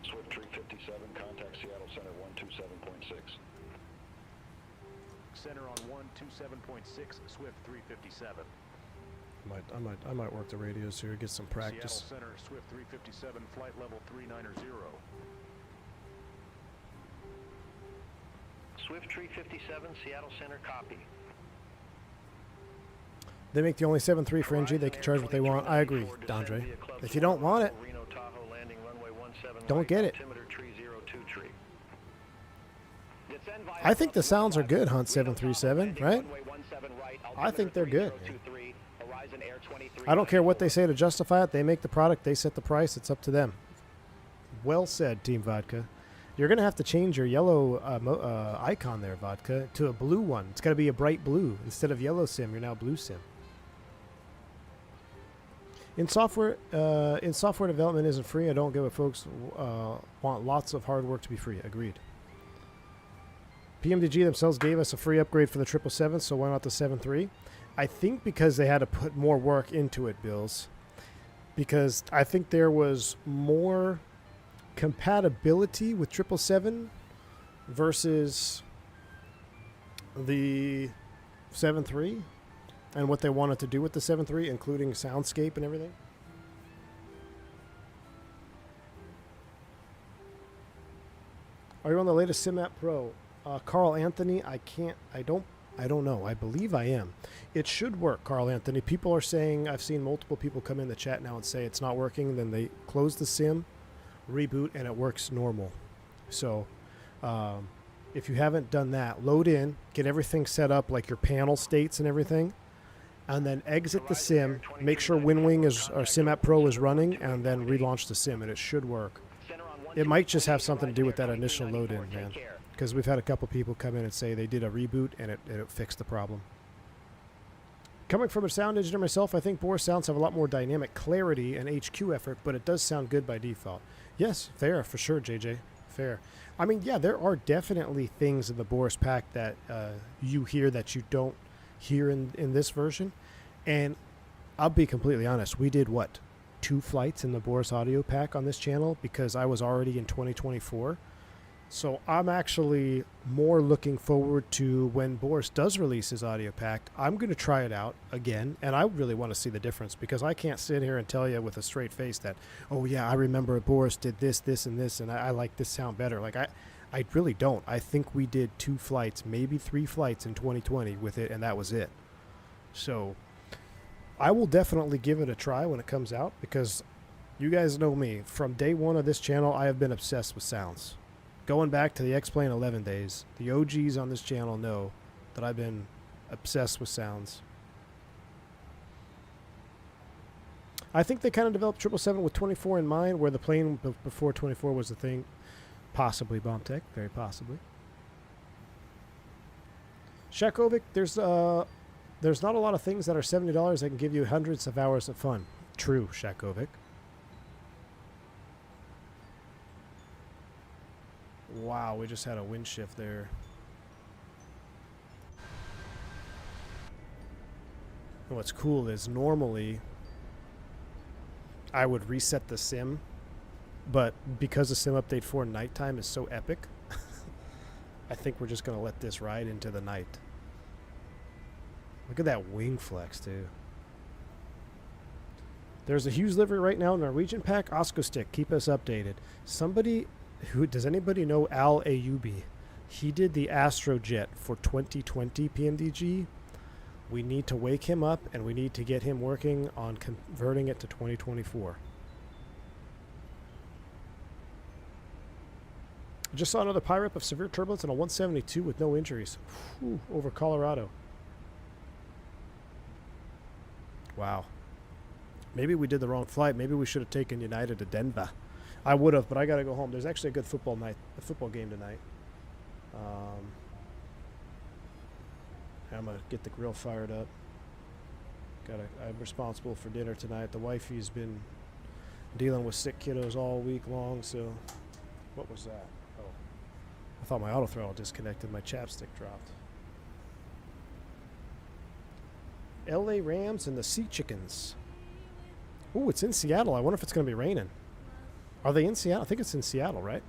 Swift 357, contact Seattle Center 127.6. Center on 127.6, Swift 357. I might work the radios here, get some practice. Seattle Center, Swift 357, flight level 390. Swift 357, Seattle Center, copy. They make the only 7.3 for NG. They can charge what they want. I agree, Dondre. If you don't want it, don't get it. I think the sounds are good, Hunt 737, right? I think they're good. I don't care what they say to justify it. They make the product. They set the price. It's up to them. Well said, Team Vodka. You're going to have to change your yellow icon there, Vodka, to a blue one. It's got to be a bright blue. Instead of yellow sim, you're now blue sim. In software development isn't free. I don't get what folks want lots of hard work to be free. Agreed. PMDG themselves gave us a free upgrade for the 777, so why not the 7.3? I think because they had to put more work into it, Bills. Because I think there was more compatibility with 777 versus the 7.3 and what they wanted to do with the 7.3, including soundscape and everything. Are you on the latest SimApp Pro? Carl Anthony, I don't know. I believe I am. It should work, Carl Anthony. People are saying, I've seen multiple people come in the chat now and say it's not working. Then they close the sim, reboot, and it works normal. So if you haven't done that, load in, get everything set up like your panel states and everything, and then exit the sim, make sure WinWing is, or SimApp Pro is running, and then relaunch the sim, and it should work. It might just have something to do with that initial load-in, man, because we've had a couple people come in and say they did a reboot, and it fixed the problem. Coming from a sound engineer myself, I think Boris sounds have a lot more dynamic clarity and HQ effort, but it does sound good by default. Yes, fair, for sure, JJ. Fair. I mean, yeah, there are definitely things in the Boris pack that you hear that you don't hear in this version. And I'll be completely honest, we did, what, 2 flights in the Boris audio pack on this channel because I was already in 2024. So I'm actually more looking forward to when Boris does release his audio pack. I'm going to try it out again, and I really want to see the difference because I can't sit here and tell you with a straight face that, oh yeah, I remember Boris did this, this, and this, and I like this sound better. Like I really don't. I think we did 2 flights, maybe 3 flights in 2020 with it, and that was it. So I will definitely give it a try when it comes out because you guys know me. From day one of this channel, I have been obsessed with sounds. Going back to the X-Plane 11 days, the OGs on this channel know that I've been obsessed with sounds. I think they kind of developed 777 with 24 in mind, where the plane before 24 was the thing. Possibly, Bombtech, very possibly. Shakovic, there's not a lot of things that are $70 that can give you hundreds of hours of fun. True, Shakovic. Wow, we just had a wind shift there. And what's cool is normally I would reset the sim, but because the sim update 4 nighttime is so epic, I think we're just going to let this ride into the night. Look at that wing flex, too. There's a Hughes livery right now, Norwegian pack, Osco stick. Keep us updated. Somebody... does anybody know Al Ayubi? He did the Astrojet for 2020 PMDG. We need to wake him up, and we need to get him working on converting it to 2024. I just saw another pirate of severe turbulence on a 172 with no injuries. Whew, over Colorado. Wow. Maybe we did the wrong flight. Maybe we should have taken United to Denver. I would have, but I got to go home. There's actually a good football game tonight. I'm going to get the grill fired up. I'm responsible for dinner tonight. The wifey's been dealing with sick kiddos all week long, so... What was that? Oh. I thought my auto throttle disconnected. My chapstick dropped. LA Rams and the Sea Chickens. Ooh, it's in Seattle. I wonder if it's going to be raining. Are they in Seattle? I think it's in Seattle, right?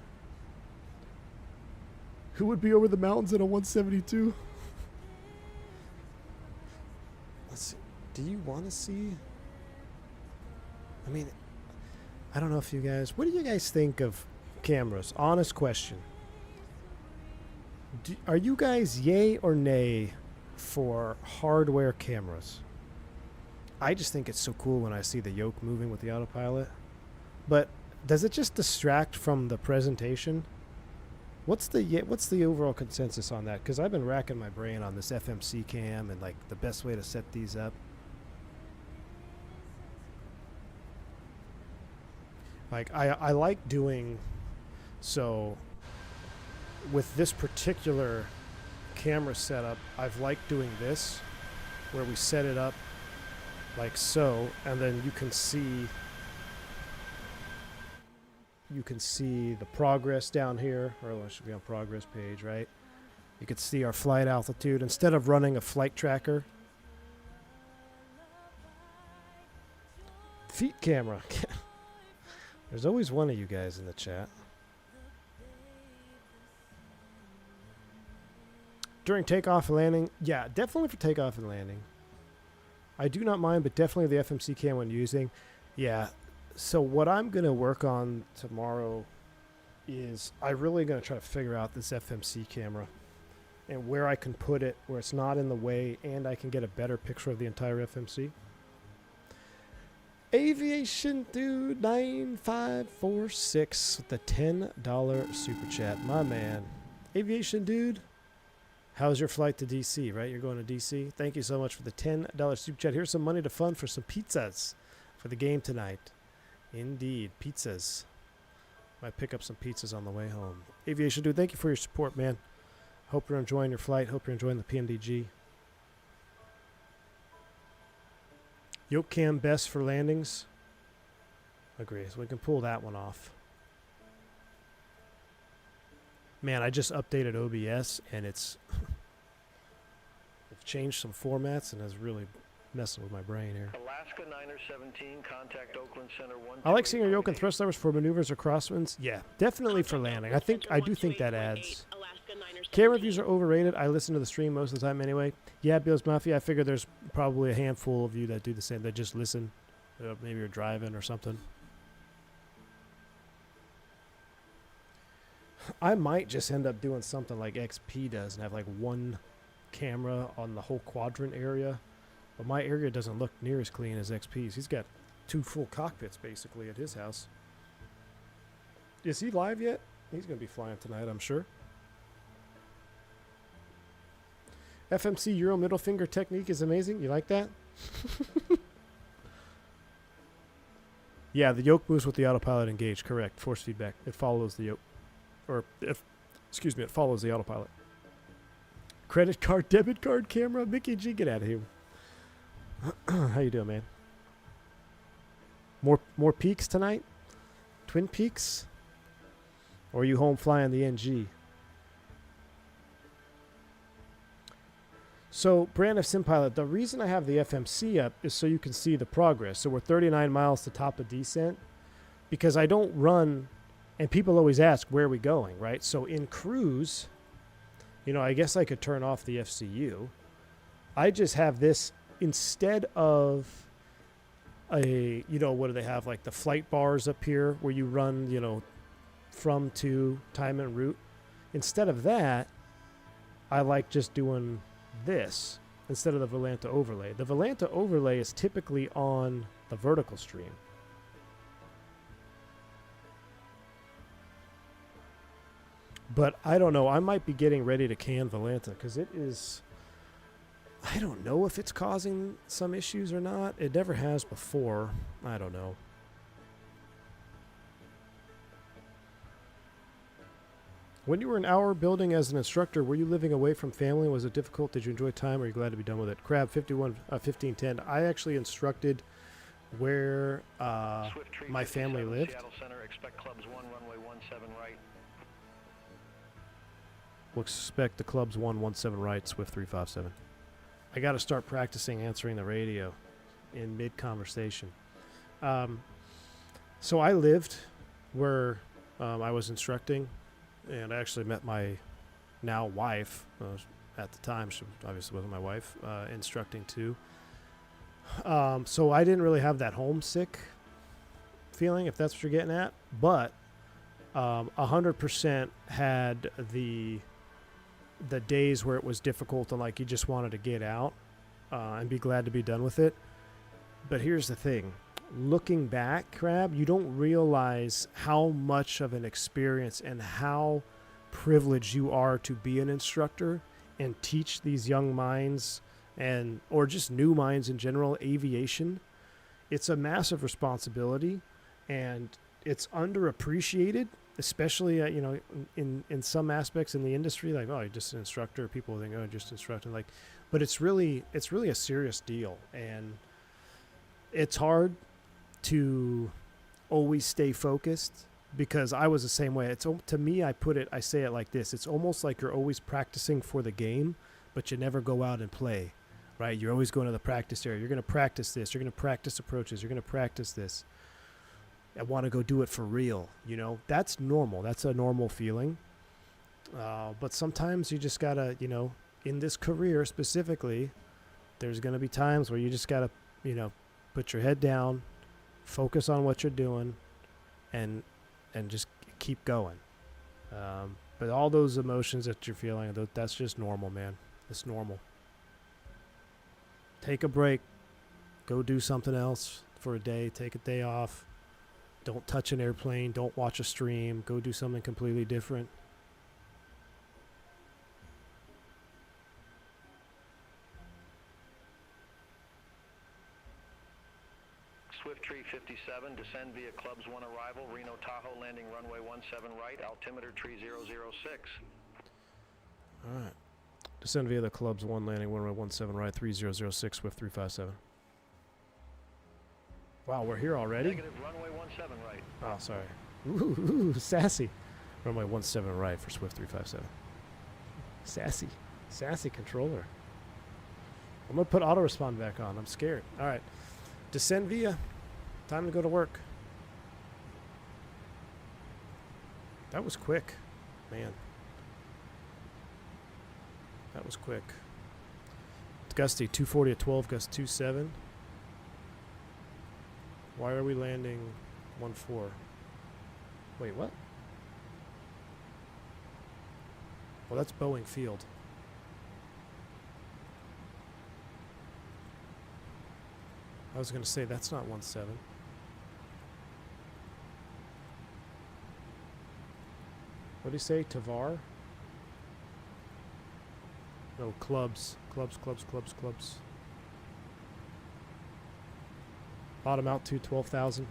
Who would be over the mountains in a 172? Let's see. Do you want to see? I mean, I don't know if you guys... What do you guys think of cameras? Honest question. Are you guys yay or nay for hardware cameras? I just think it's so cool when I see the yoke moving with the autopilot. But... does it just distract from the presentation? What's the overall consensus on that? Because I've been racking my brain on this FMC cam and like the best way to set these up. Like I like doing so with this particular camera setup. I've liked doing this where we set it up like so, and then you can see the progress down here, or it should be on progress page, right? You can see our flight altitude instead of running a flight tracker. Feet camera. There's always one of you guys in the chat. During takeoff and landing, yeah, definitely for takeoff and landing. I do not mind, but definitely the FMC cam when using. Yeah. So what I'm going to work on tomorrow is I'm really going to try to figure out this FMC camera and where I can put it where it's not in the way and I can get a better picture of the entire FMC. Aviation Dude 9546 with the $10 super chat. My man. Aviation Dude, How's your flight to DC, right? You're going to DC. Thank you so much for the $10 super chat. Here's some money to fund for some pizzas for the game tonight. Indeed, pizzas. Might pick up some pizzas on the way home. Aviation Dude, thank you for your support, man. Hope you're enjoying your flight. Hope you're enjoying the PMDG. Yoke cam best for landings. Agree. So we can pull that one off. Man, I just updated OBS and it's changed some formats and is really messing with my brain here. Alaska 917, contact Oakland Center 1. I like seeing your yoke and thrust levers for maneuvers or crosswinds. Yeah, definitely for landing. I do think that adds. Camera views are overrated. I listen to the stream most of the time anyway. Yeah, Bill's Mafia. I figure there's probably a handful of you that do the same. That just listen. Maybe you're driving or something. I might just end up doing something like XP does and have like one camera on the whole quadrant area. But my area doesn't look near as clean as XP's. He's got 2 full cockpits basically at his house. Is he live yet? He's going to be flying tonight, I'm sure. FMC Euro middle finger technique is amazing. You like that? Yeah, the yoke moves with the autopilot engaged. Correct. Force feedback. It follows the yoke. Or, excuse me, it follows the autopilot. Credit card, debit card, camera. Mickey G, get out of here. How you doing, man? More peaks tonight? Twin Peaks? Or are you home flying the NG? So, Brand of SimPilot, the reason I have the FMC up is so you can see the progress. So we're 39 miles to top of descent. Because I don't run, and people always ask, where are we going, right? So in cruise, you know, I guess I could turn off the FCU. I just have this instead of a, you know, what do they have? Like the flight bars up here where you run, you know, from to time and route. Instead of that, I like just doing this instead of the Volanta overlay. The Volanta overlay is typically on the vertical stream. But I don't know. I might be getting ready to can Volanta because it is... I don't know if it's causing some issues or not. It never has before. I don't know. When you were in our building as an instructor, were you living away from family? Was it difficult? Did you enjoy time? Or are you glad to be done with it? Crab 1510. I actually instructed where my family lived. Seattle Center, expect clubs 1, runway 17 right. We'll expect the clubs 117 right, Swift 357. I got to start practicing answering the radio in mid-conversation. So I lived where I was instructing, and I actually met my now wife. At the time, she obviously wasn't my wife, instructing too. So I didn't really have that homesick feeling, if that's what you're getting at. But 100% had the days where it was difficult and like you just wanted to get out and be glad to be done with it. But here's the thing. Looking back, Crab, you don't realize how much of an experience and how privileged you are to be an instructor and teach these young minds and or just new minds in general aviation. It's a massive responsibility and it's underappreciated, especially you know, in some aspects in the industry. Like, oh, you're just an instructor. People think, oh, you're just instructing. Like, but it's really a serious deal, and it's hard to always stay focused because I was the same way. It's to me, I say it like this. It's almost like you're always practicing for the game, but you never go out and play, right? You're always going to the practice area. You're going to practice this. You're going to practice approaches. You're going to practice this. I want to go do it for real. You know, that's normal. That's a normal feeling. But sometimes you just gotta, you know, in this career specifically, there's going to be times where you just gotta, you know, put your head down, focus on what you're doing, and just keep going. But all those emotions that you're feeling, that's just normal, man. It's normal. Take a break. Go do something else for a day. Take a day off. Don't touch an airplane. Don't watch a stream. Go do something completely different. Swift Tree 57, descend via Clubs 1 arrival, Reno Tahoe, landing runway 17 right, altimeter tree 006. Alright. Descend via the Clubs 1 landing, runway 17 right, 3006, Swift 357. Wow, we're here already? Negative, runway 17 right. Oh, sorry. Ooh, sassy. Runway 17 right for Swift 357. Sassy. Sassy controller. I'm going to put auto respond back on. I'm scared. Alright. Descend via. Time to go to work. That was quick. Man. That was quick. Gusty 240 at 12, gust 27. Why are we landing 14? Wait, what? Well, that's Boeing Field. I was going to say that's not 17. What did he say? Tavar? No, clubs. Clubs. Bottom out to 12,000.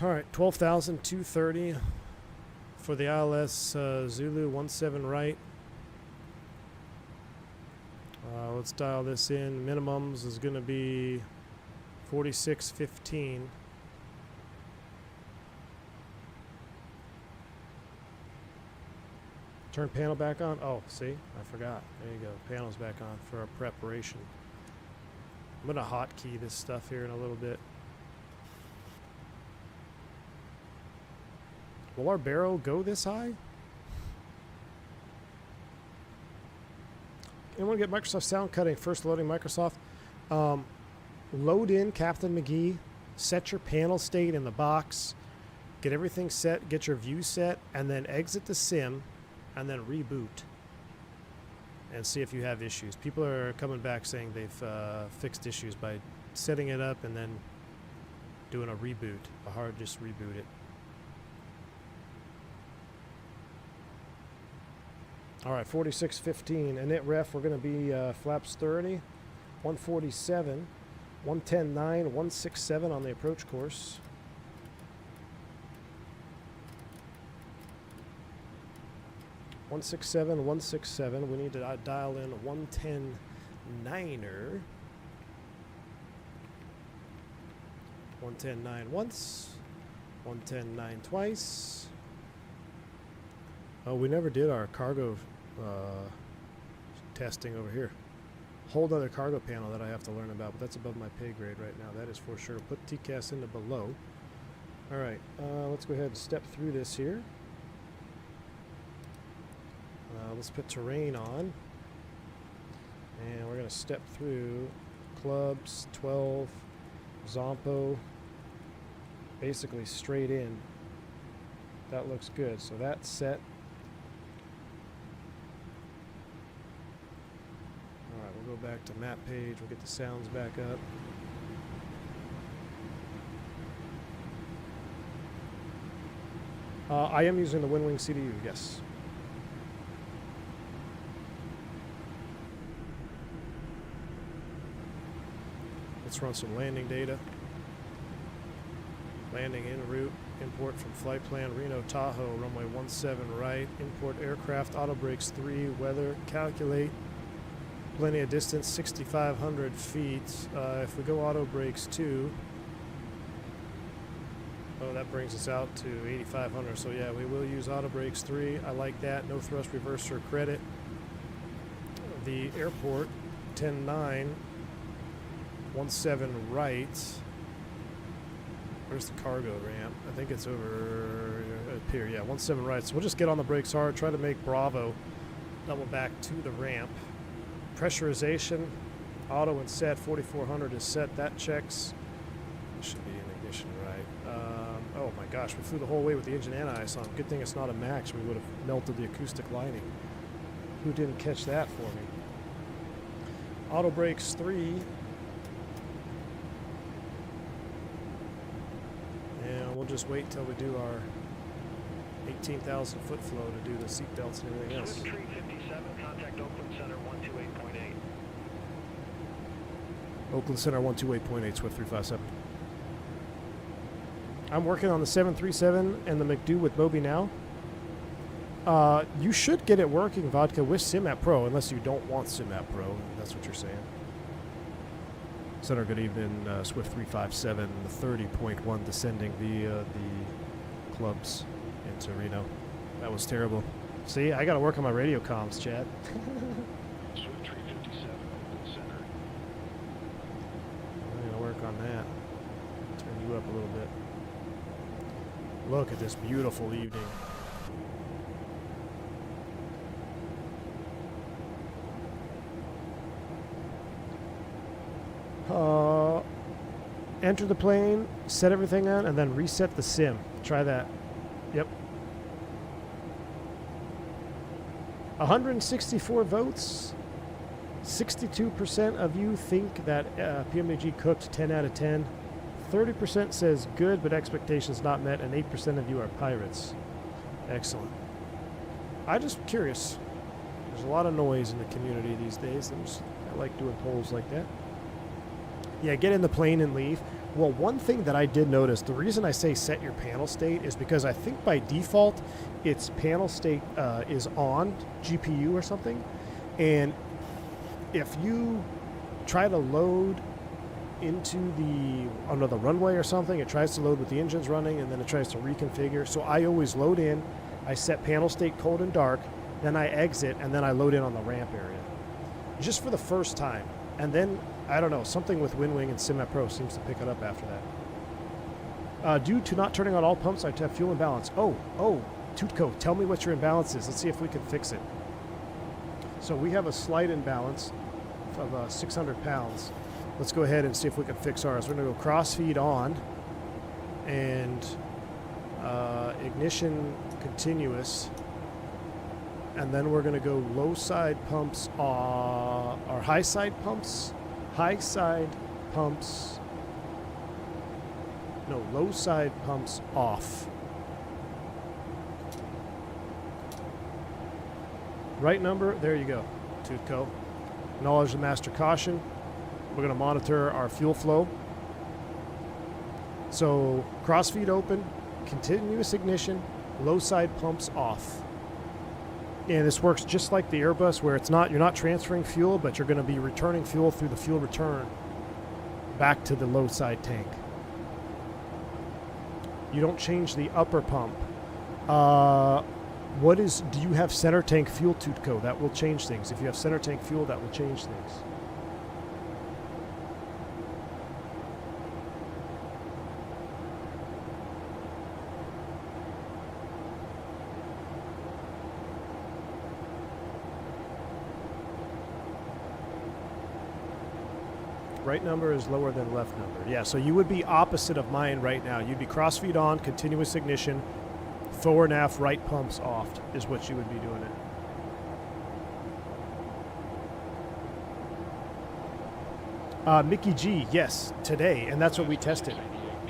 Alright, 12,230 for the ILS Zulu 17 right. Let's dial this in. Minimums is going to be 4615. Turn panel back on. Oh, see? I forgot. There you go. Panel's back on for our preparation. I'm going to hotkey this stuff here in a little bit. Will our barrel go this high? Anyone get Microsoft sound cutting? First loading Microsoft. Load in Captain McGee. Set your panel state in the box. Get everything set. Get your view set. And then exit the sim. And then reboot. And see if you have issues. People are coming back saying they've fixed issues by setting it up and then doing a reboot. A hard just reboot it. Alright, 4615. Init ref, we're going to be flaps 30, 147, 110.9, 167 on the approach course. One 167. We need to dial in 110.9er. 110.9 once. 110.9 twice. Oh, we never did our cargo testing over here. Whole other cargo panel that I have to learn about, but that's above my pay grade right now. That is for sure. Put TCAS into below. All right, let's go ahead and step through this here. Let's put terrain on. And we're going to step through clubs, 12, Zompo, basically straight in. That looks good. So that's set. Alright, we'll go back to map page. We'll get the sounds back up. I am using the WinWing CDU, yes. Let's run some landing data. Landing en route. Import from flight plan Reno Tahoe, runway 17 right. Import aircraft, auto brakes 3, weather, calculate. Plenty of distance, 6,500 feet. If we go auto brakes 2, oh, that brings us out to 8,500. So yeah, we will use auto brakes 3. I like that. No thrust reverser credit. The airport, 10-9. 17 right. Where's the cargo ramp? I think it's over up here. Yeah, 17 right. So we'll just get on the brakes hard, try to make Bravo double back to the ramp. Pressurization, auto and set, 4,400 is set. That checks. Should be in ignition, right? Oh my gosh, we flew the whole way with the engine anti-ice on. Good thing it's not a MAX. We would have melted the acoustic lining. Who didn't catch that for me? Auto brakes 3. And we'll just wait till we do our 18,000 foot flow to do the seat belts and everything else. Swift 357, contact Oakland Center 128.8. Oakland Center 128.8, Swift 357. I'm working on the 737 and the McDo with Moby now. You should get it working, Vodka, with SimApp Pro, unless you don't want SimApp Pro. If that's what you're saying. Center, good evening. Swift 357, the 30.1 descending via the clubs into Reno. That was terrible. See, I got to work on my radio comms, Chad. Swift 357, Oakland Center. I'm going to work on that. Turn you up a little bit. Look at this beautiful evening. Enter the plane, set everything on, and then reset the sim. Try that. Yep. 164 votes. 62% of you think that PMDG cooked 10 out of 10. 30% says good, but expectations not met, and 8% of you are pirates. Excellent. I'm just curious. There's a lot of noise in the community these days. I like doing polls like that. Yeah, get in the plane and leave. Well, one thing that I did notice, the reason I say set your panel state is because I think by default its panel state is on GPU or something. And if you try to load into under the runway or something, it tries to load with the engines running and then it tries to reconfigure. So I always load in, I set panel state cold and dark, then I exit, and then I load in on the ramp area. Just for the first time. And then, I don't know, something with WinWing and SimApp Pro seems to pick it up after that. Due to not turning on all pumps, I have fuel imbalance. Oh, Tutco, tell me what your imbalance is. Let's see if we can fix it. So we have a slight imbalance of 600 pounds. Let's go ahead and see if we can fix ours. We're going to go cross-feed on and ignition continuous. And then we're going to go low side pumps, or high side pumps, low side pumps off. Right number, there you go, Tutco. Acknowledge the master caution. We're going to monitor our fuel flow. So crossfeed open, continuous ignition, low side pumps off. And this works just like the Airbus, where you're not transferring fuel, but you're going to be returning fuel through the fuel return back to the low side tank. You don't change the upper pump. Do you have center tank fuel, Tutco? That will change things. If you have center tank fuel, that will change things. Right number is lower than left number. Yeah, so you would be opposite of mine right now. You'd be crossfeed on, continuous ignition, forward and aft right pumps off is what you would be doing it. Mickey G, yes, today, and that's what we tested.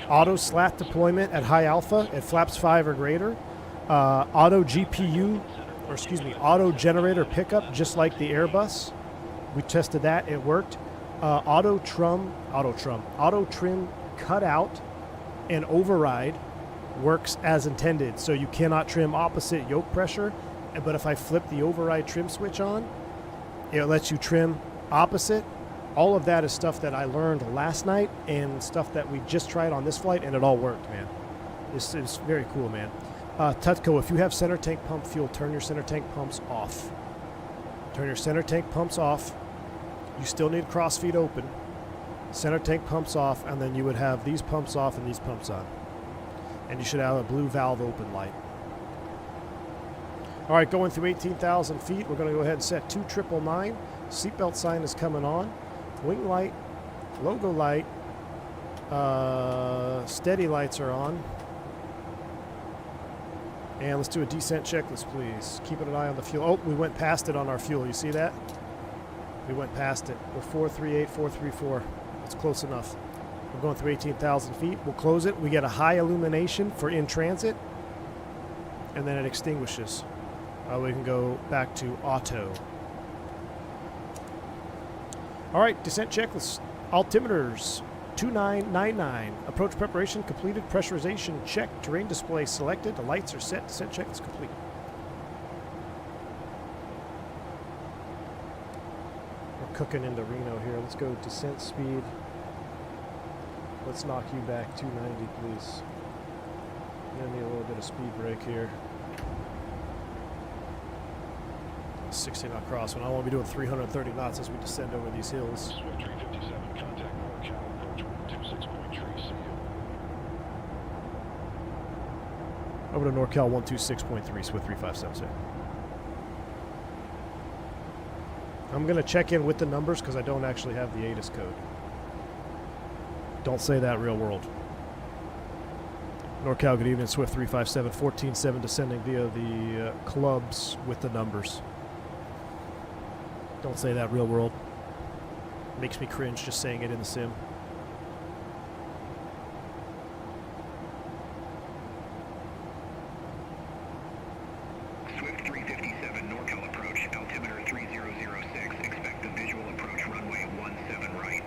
Auto slat deployment at high alpha at flaps 5 or greater. Auto GPU, auto generator pickup, just like the Airbus. We tested that, it worked. Auto trim cutout and override works as intended. So you cannot trim opposite yoke pressure, but if I flip the override trim switch on, it lets you trim opposite. All of that is stuff that I learned last night and stuff that we just tried on this flight, and it all worked, man. It's very cool, man. Tutco, if you have center tank pump fuel, turn your center tank pumps off. Turn your center tank pumps off. You still need crossfeed open, center tank pumps off, and then you would have these pumps off and these pumps on. And you should have a blue valve open light. All right, going through 18,000 feet, we're going to go ahead and set 2999. Seatbelt sign is coming on. Wing light, logo light, steady lights are on. And let's do a descent checklist, please. Keeping an eye on the fuel. Oh, we went past it on our fuel. You see that? We went past it. We're 438, 434. It's close enough. We're going through 18,000 feet. We'll close it. We get a high illumination for in transit. and then it extinguishes. We can go back to auto. All right, descent checklist. Altimeters 2999. Approach preparation completed. Pressurization checked. Terrain display selected. The lights are set. Descent checklist complete. We're cooking into Reno here. Let's go descent speed. Let's knock you back 290, please. Gonna need a little bit of speed brake here. 60 knot crosswind. I won't be doing 330 knots as we descend over these hills. Swift 357, contact NorCal, approach 126.3, see you. Over to NorCal 126.3, Swift 357, sir. I'm going to check in with the numbers because I don't actually have the ATIS code. Don't say that, real world. NorCal, good evening. Swift 357, 14-7 descending via the clubs with the numbers. Don't say that, real world. Makes me cringe just saying it in the sim. Swift 357, NorCal approach, altimeter 3006. Expect the visual approach runway 17 right.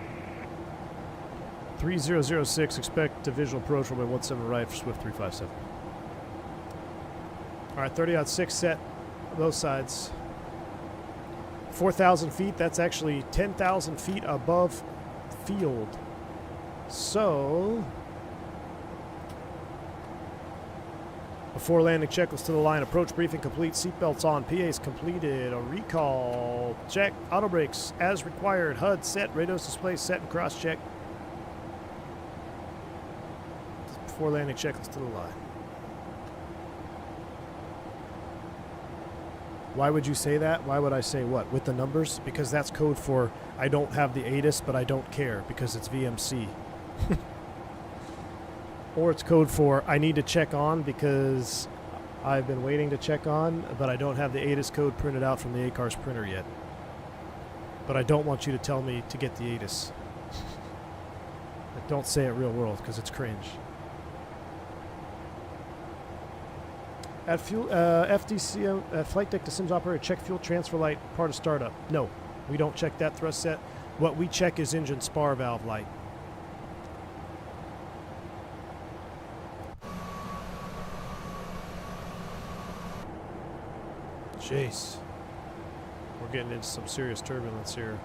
3006, expect a visual approach runway 17 right for Swift 357. Alright, 30.6 set both sides. 4,000 feet, that's actually 10,000 feet above field. So, before landing checklist to the line, approach briefing complete, seatbelts on, PAs completed, a recall, check, auto brakes as required, HUD set, radars display set and cross check. Before landing checklist to the line. Why would you say that? Why would I say what? With the numbers? Because that's code for I don't have the ATIS, but I don't care because it's VMC. Or it's code for I need to check on because I've been waiting to check on, but I don't have the ATIS code printed out from the ACARS printer yet. But I don't want you to tell me to get the ATIS. But don't say it real world because it's cringe. At fuel, FDC, at flight deck to sims operator, check fuel transfer light, part of startup. No, we don't check that thrust set. What we check is engine spar valve light. Jeez. We're getting into some serious turbulence here.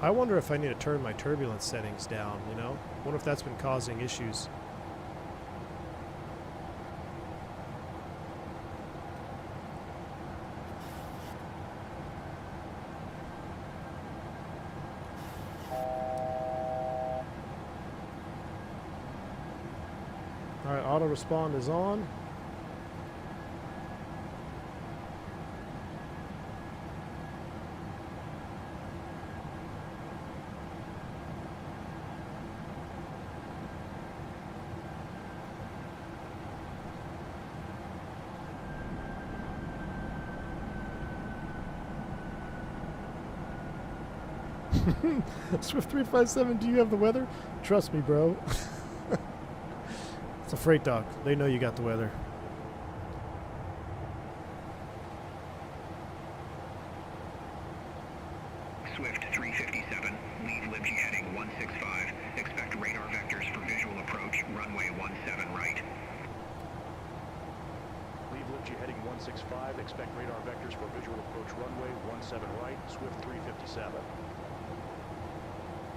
I wonder if I need to turn my turbulence settings down, you know? I wonder if that's been causing issues. Alright, auto respond is on. Swift 357, do you have the weather? Trust me, bro. It's a freight dock. They know you got the weather. Swift 357, lead Libgy heading 165. Expect radar vectors for visual approach, runway 17 right. Leave Libgy heading 165. Expect radar vectors for visual approach runway 17 right. Swift 357.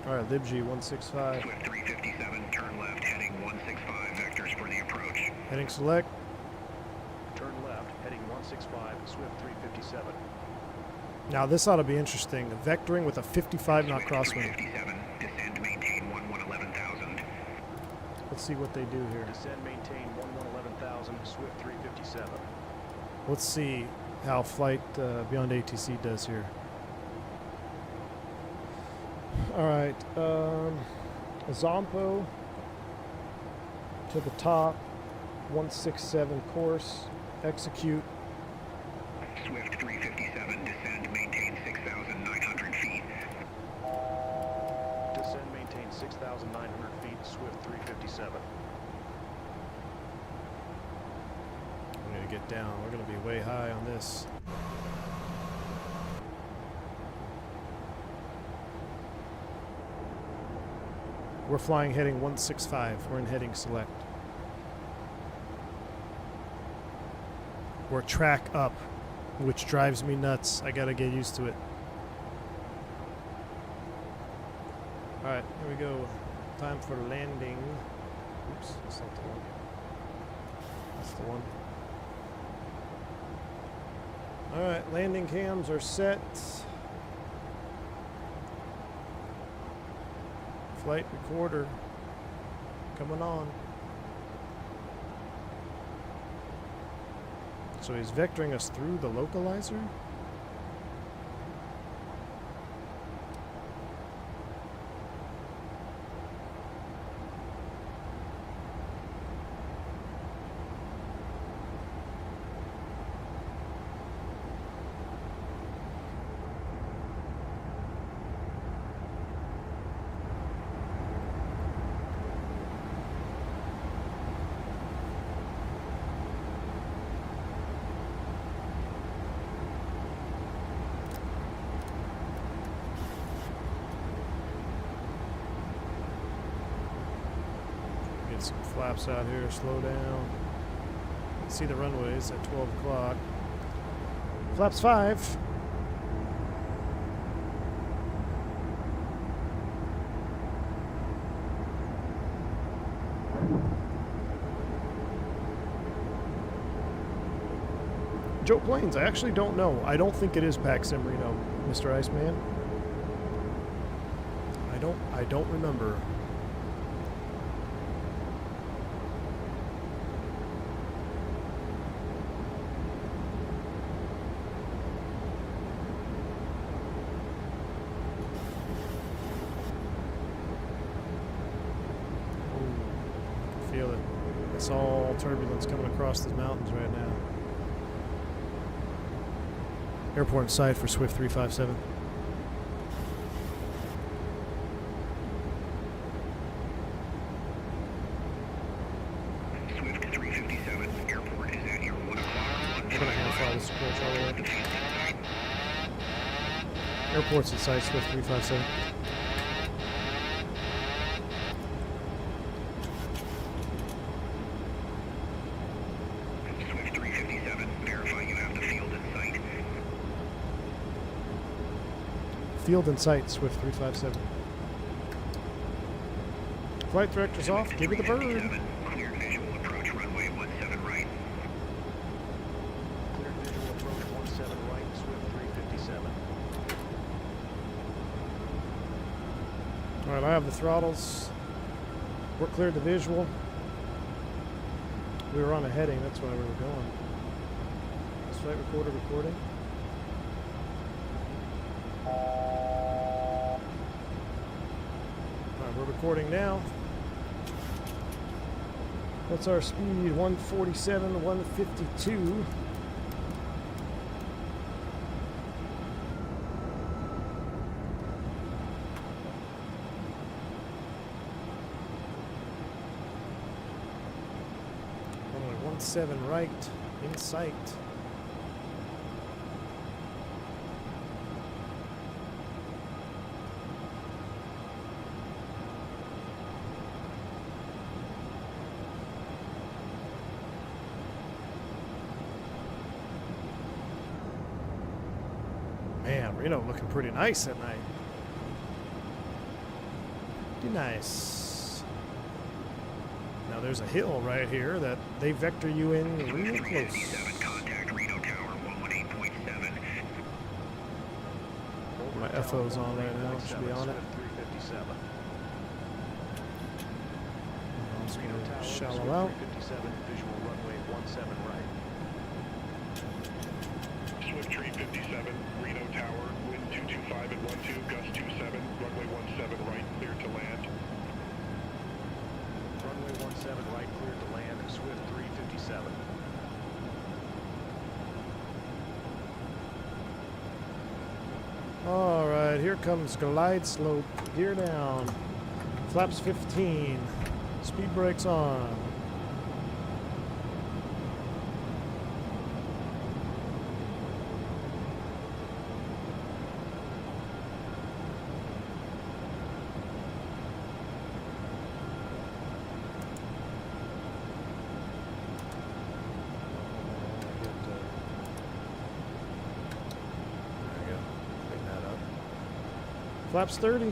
Alright, Libgy 165. Swift 357, turn left heading 165. Vectors for the approach. Heading select. Turn left heading 165. Swift 357. Now this ought to be interesting. Vectoring with a 55 knot crosswind. 357, descend, maintain 11,000. Let's see what they do here. Descend, maintain 11,000. Swift 357. Let's see how flight beyond ATC does here. Alright, Zompo to the top, 167 course, execute. Swift 357, descend, maintain 6,900 feet. Descend, maintain 6,900 feet, Swift 357. I'm gonna get down. We're gonna be way high on this. We're flying heading 165. We're in heading select. We're track up, which drives me nuts. I gotta get used to it. Alright, here we go. Time for landing. Oops, that's not the one. That's the one. Alright, landing cams are set. Flight recorder coming on. So he's vectoring us through the localizer? Some flaps out here, slow down. See the runways at 12 o'clock. Flaps 5. Joe Plains, I actually don't know. I don't think it is Paxim Reno, Mr. Iceman. I don't remember. Feel it. It's all turbulence coming across the mountains right now. Airport in sight for Swift 357. Swift 357, airport is at your 1 o'clock. We're gonna amplify this approach all the way. Airport's in sight, Swift 357. Swift 357, verify you have the field in sight. Field in sight, Swift 357. Flight director's off. Give me the bird. 357, cleared visual approach runway 17 right. Cleared visual approach 17 right, Swift 357. All right, I have the throttles. We're cleared to visual. We were on a heading. That's why we were going. Is flight recorder recording? All right, we're recording now. What's our speed? 147, 152. Runway 17 right, in sight. Man, Reno looking pretty nice at night. Pretty nice. Now there's a hill right here that they vector you in real close. 357, contact Reno Tower 118.7. My FO's on right now. Should be on it. Swift 357. I'm just Reno gonna Tower, shallow Swift out. 357, visual runway 17 right. Swift 357, Reno Tower, wind 225 at 12, gust 27, runway 17 right, clear to land. Runway 17 right, cleared to land, Swift 357. All All right, here comes glide slope. Gear down. Flaps 15. Speed brakes on. Flaps 30.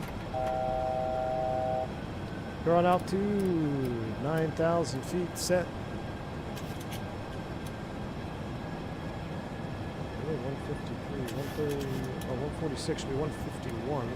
You're on altitude, 9,000 feet set. Oh, 153, 130, oh, 146 should be 151.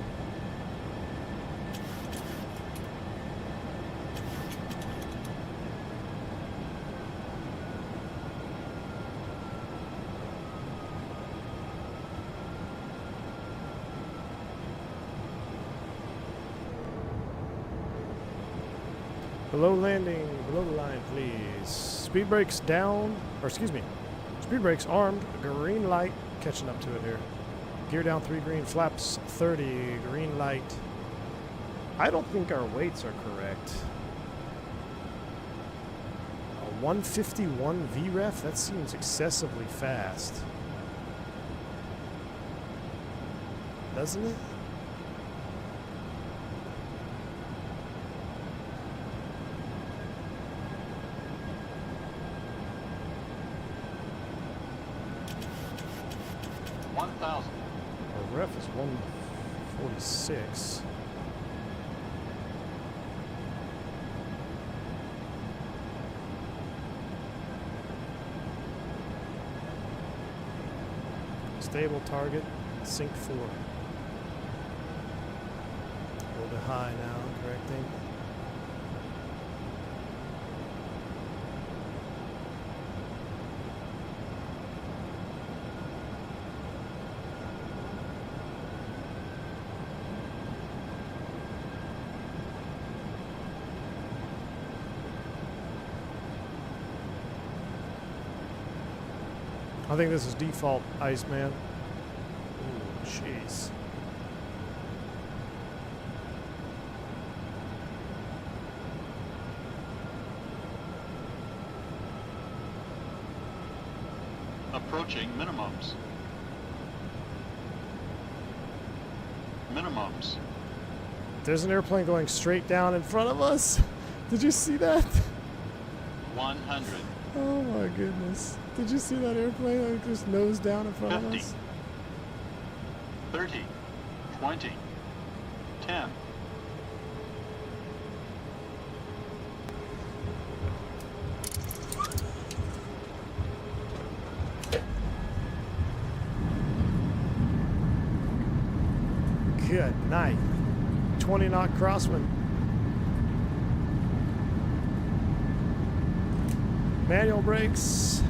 Below landing, below the line, please. Speed brakes down, or excuse me, speed brakes armed, green light, catching up to it here. Gear down 3 green, flaps 30, green light. I don't think our weights are correct. A 151 VREF? That seems excessively fast. Doesn't it? Our ref is 146. Stable target, sync 4. A little bit high now, correcting. I think this is default Iceman. Ooh, jeez. Approaching minimums. Minimums. There's an airplane going straight down in front of us. Did you see that? 100. Oh my goodness. Did you see that airplane like just nose down in front 50, of us? 30, 20, 10. Good night. 20 knot crosswind. Manual brakes.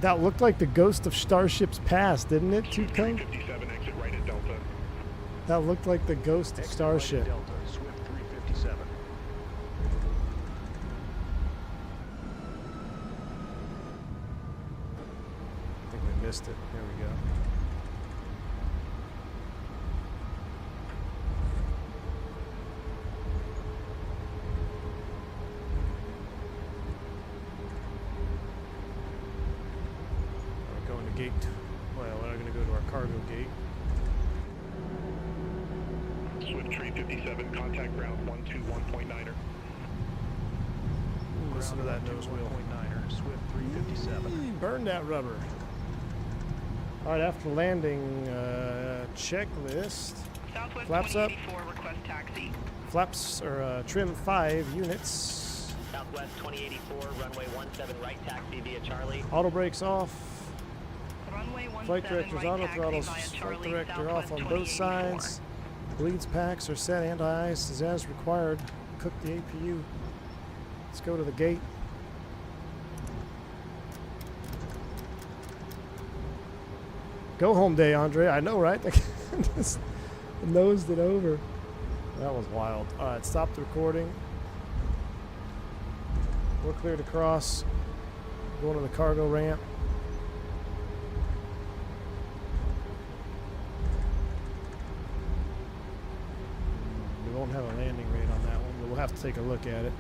That looked like the ghost of Starship's Past, didn't it, Toga? 357, exit right at Delta. That looked like the ghost of Starship. Delta, Swift 357. I think we missed it. There we go. Gate. Well, we're not going to go to our cargo gate. Swift 357, contact ground 121.9er. Listen to that nose wheel. 1.9er, Swift 357. Burn that rubber. All right, after landing, checklist. Southwest Flaps up. 2084, request taxi. Flaps or trim 5 units. Southwest 2084, runway 17 right taxi via Charlie. Auto brakes off. Runway 17 Flight director's right auto taxi throttles. via Flight Charlie, director off on both 2084. sides. Bleeds packs are set anti-ice as required. Cook the APU. Let's go to the gate. Go home day, Andre. I know, right? Just nosed it over. That was wild. All right, stop the recording. We're clear to cross. Going to the cargo ramp. We won't don't have a landing rate on that one, but we'll have to take a look at it.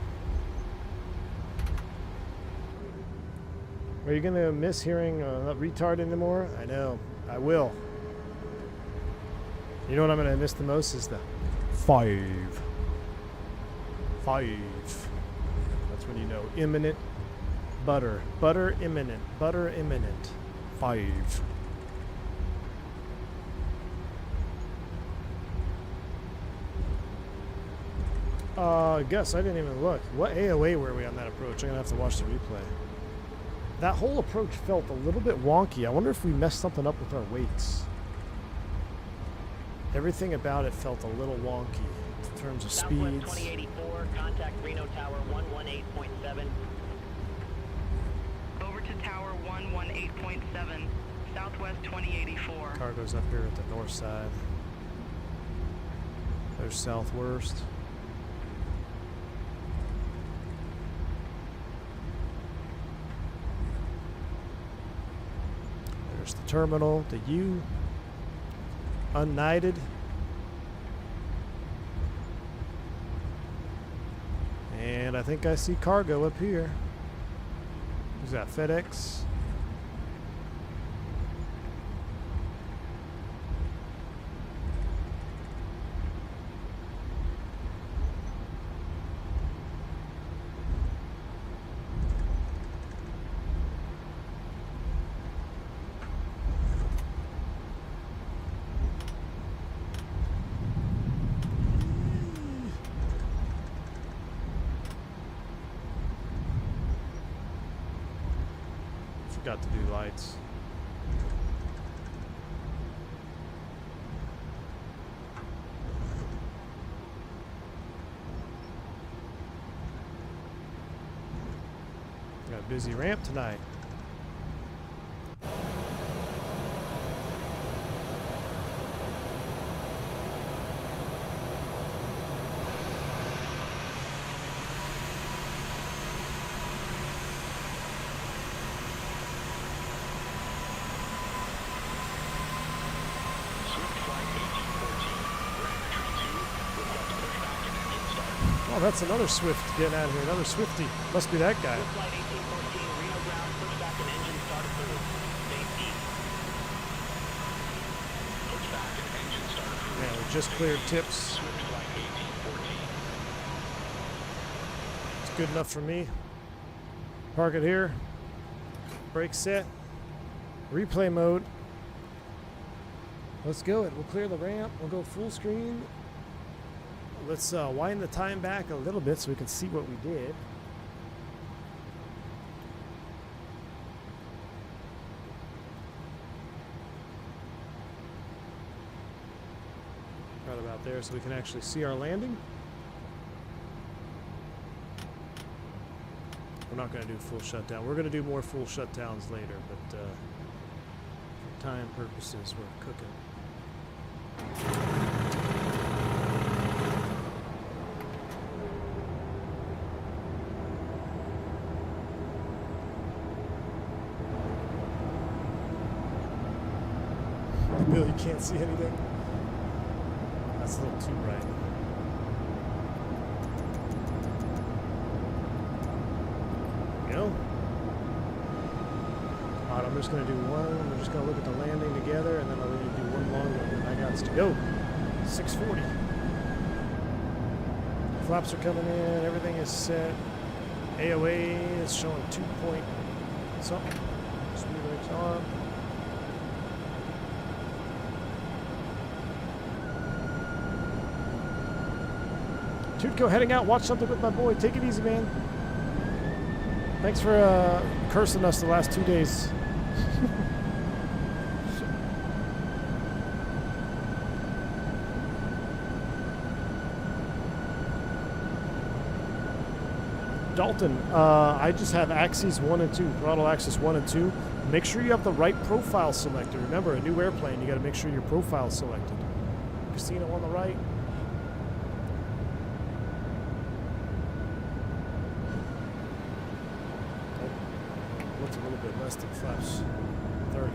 Are you gonna miss hearing retard anymore? I know, I will. You know what I'm gonna miss the most is the 5. 5. That's when you know imminent butter. Butter imminent. Butter imminent. 5. Gus, I didn't even look. What AOA were we on that approach? I'm gonna have to watch the replay. That whole approach felt a little bit wonky. I wonder if we messed something up with our weights. Everything about it felt a little wonky in terms of Southwest speeds. 2084, contact Reno Tower 118.7. Over to Tower 118.7, Southwest 2084. Cargo's up here at the north side. There's southwest. There's the terminal, the U, unknighted. And I think I see cargo up here. Who's that, FedEx? Forgot to do lights. Got a busy ramp tonight. Oh, that's another Swift getting out of here. Another Swifty. Must be that guy. Flight 1814, Reno ground, pushback and engine start approved. Base east. Pushback and engine start approved. Man, we just cleared tips. Swift flight 1814. It's good enough for me. Park it here. Brake set. Replay mode. Let's go it. We'll clear the ramp. We'll go full screen. Let's wind the time back a little bit so we can see what we did. Right about there so we can actually see our landing. We're not going to do full shutdown. We're going to do more full shutdowns later, but for time purposes, we're cooking. Bill, you can't see anything? That's a little too bright. There we go. Alright, I'm just going to do one. We're just going to look at the landing together, and then I'll let you do one long one, and I got to go. 640. Flaps are coming in. Everything is set. AOA is showing 2 point something. Speed brakes on. Tutko heading out. Watch something with my boy. Take it easy, man. Thanks for cursing us the last 2 days. Dalton, I just have axes 1 and 2, throttle axis 1 and 2. Make sure you have the right profile selected. Remember, a new airplane, you got to make sure your profile is selected. Casino on the right. Looks a little bit less than flaps 30.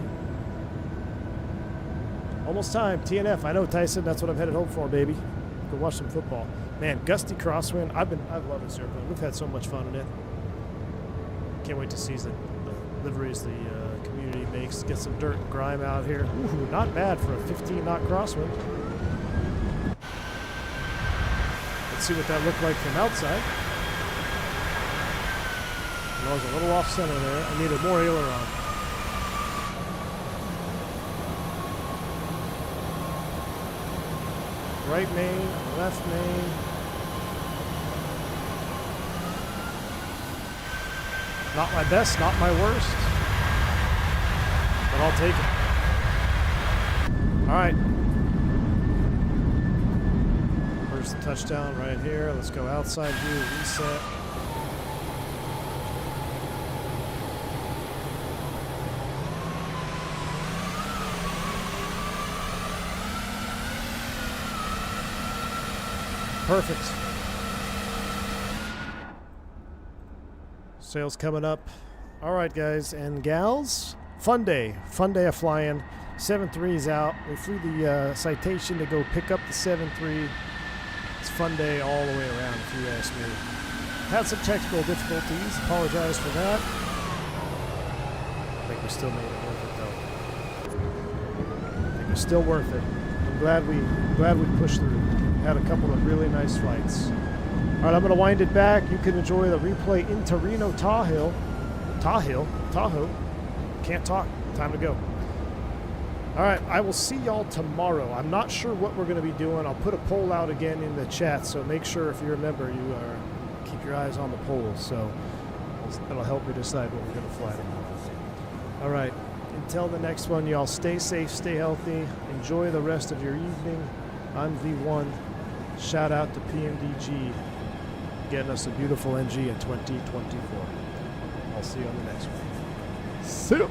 Almost time. TNF. I know, Tyson. That's what I'm headed home for, baby. go watch some football. Man, gusty crosswind. I love this airplane. We've had so much fun in it. Can't wait to see the liveries the community makes. Get some dirt and grime out here. Ooh, not bad for a 15-knot crosswind. Let's see what that looked like from outside. I was a little off center there. I needed more aileron. Right main, left main. Not my best, not my worst. But I'll take it. All right. Where's the touchdown? Right here. Let's go outside view, reset. Perfect. Sails coming up. All right, guys and gals. Fun day of flying. 7.3's out. We flew the Citation to go pick up the 7.3. It's a fun day all the way around, if you ask me. Had some technical difficulties. Apologize for that. I think we still made it worth it, though. I think it was still worth it. I'm glad we pushed through. Had a couple of really nice flights. All right, I'm going to wind it back. You can enjoy the replay into Reno Tahoe. Can't talk. Time to go. All right, I will see y'all tomorrow. I'm not sure what we're going to be doing. I'll put a poll out again in the chat, so make sure if you're a member, you keep your eyes on the polls. So that'll help me decide what we're going to fly tomorrow. All right, until the next one, y'all stay safe, stay healthy, enjoy the rest of your evening. I'm V1. Shout out to PMDG getting us a beautiful NG in 2024. I'll see you on the next one. See ya.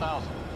$1,000.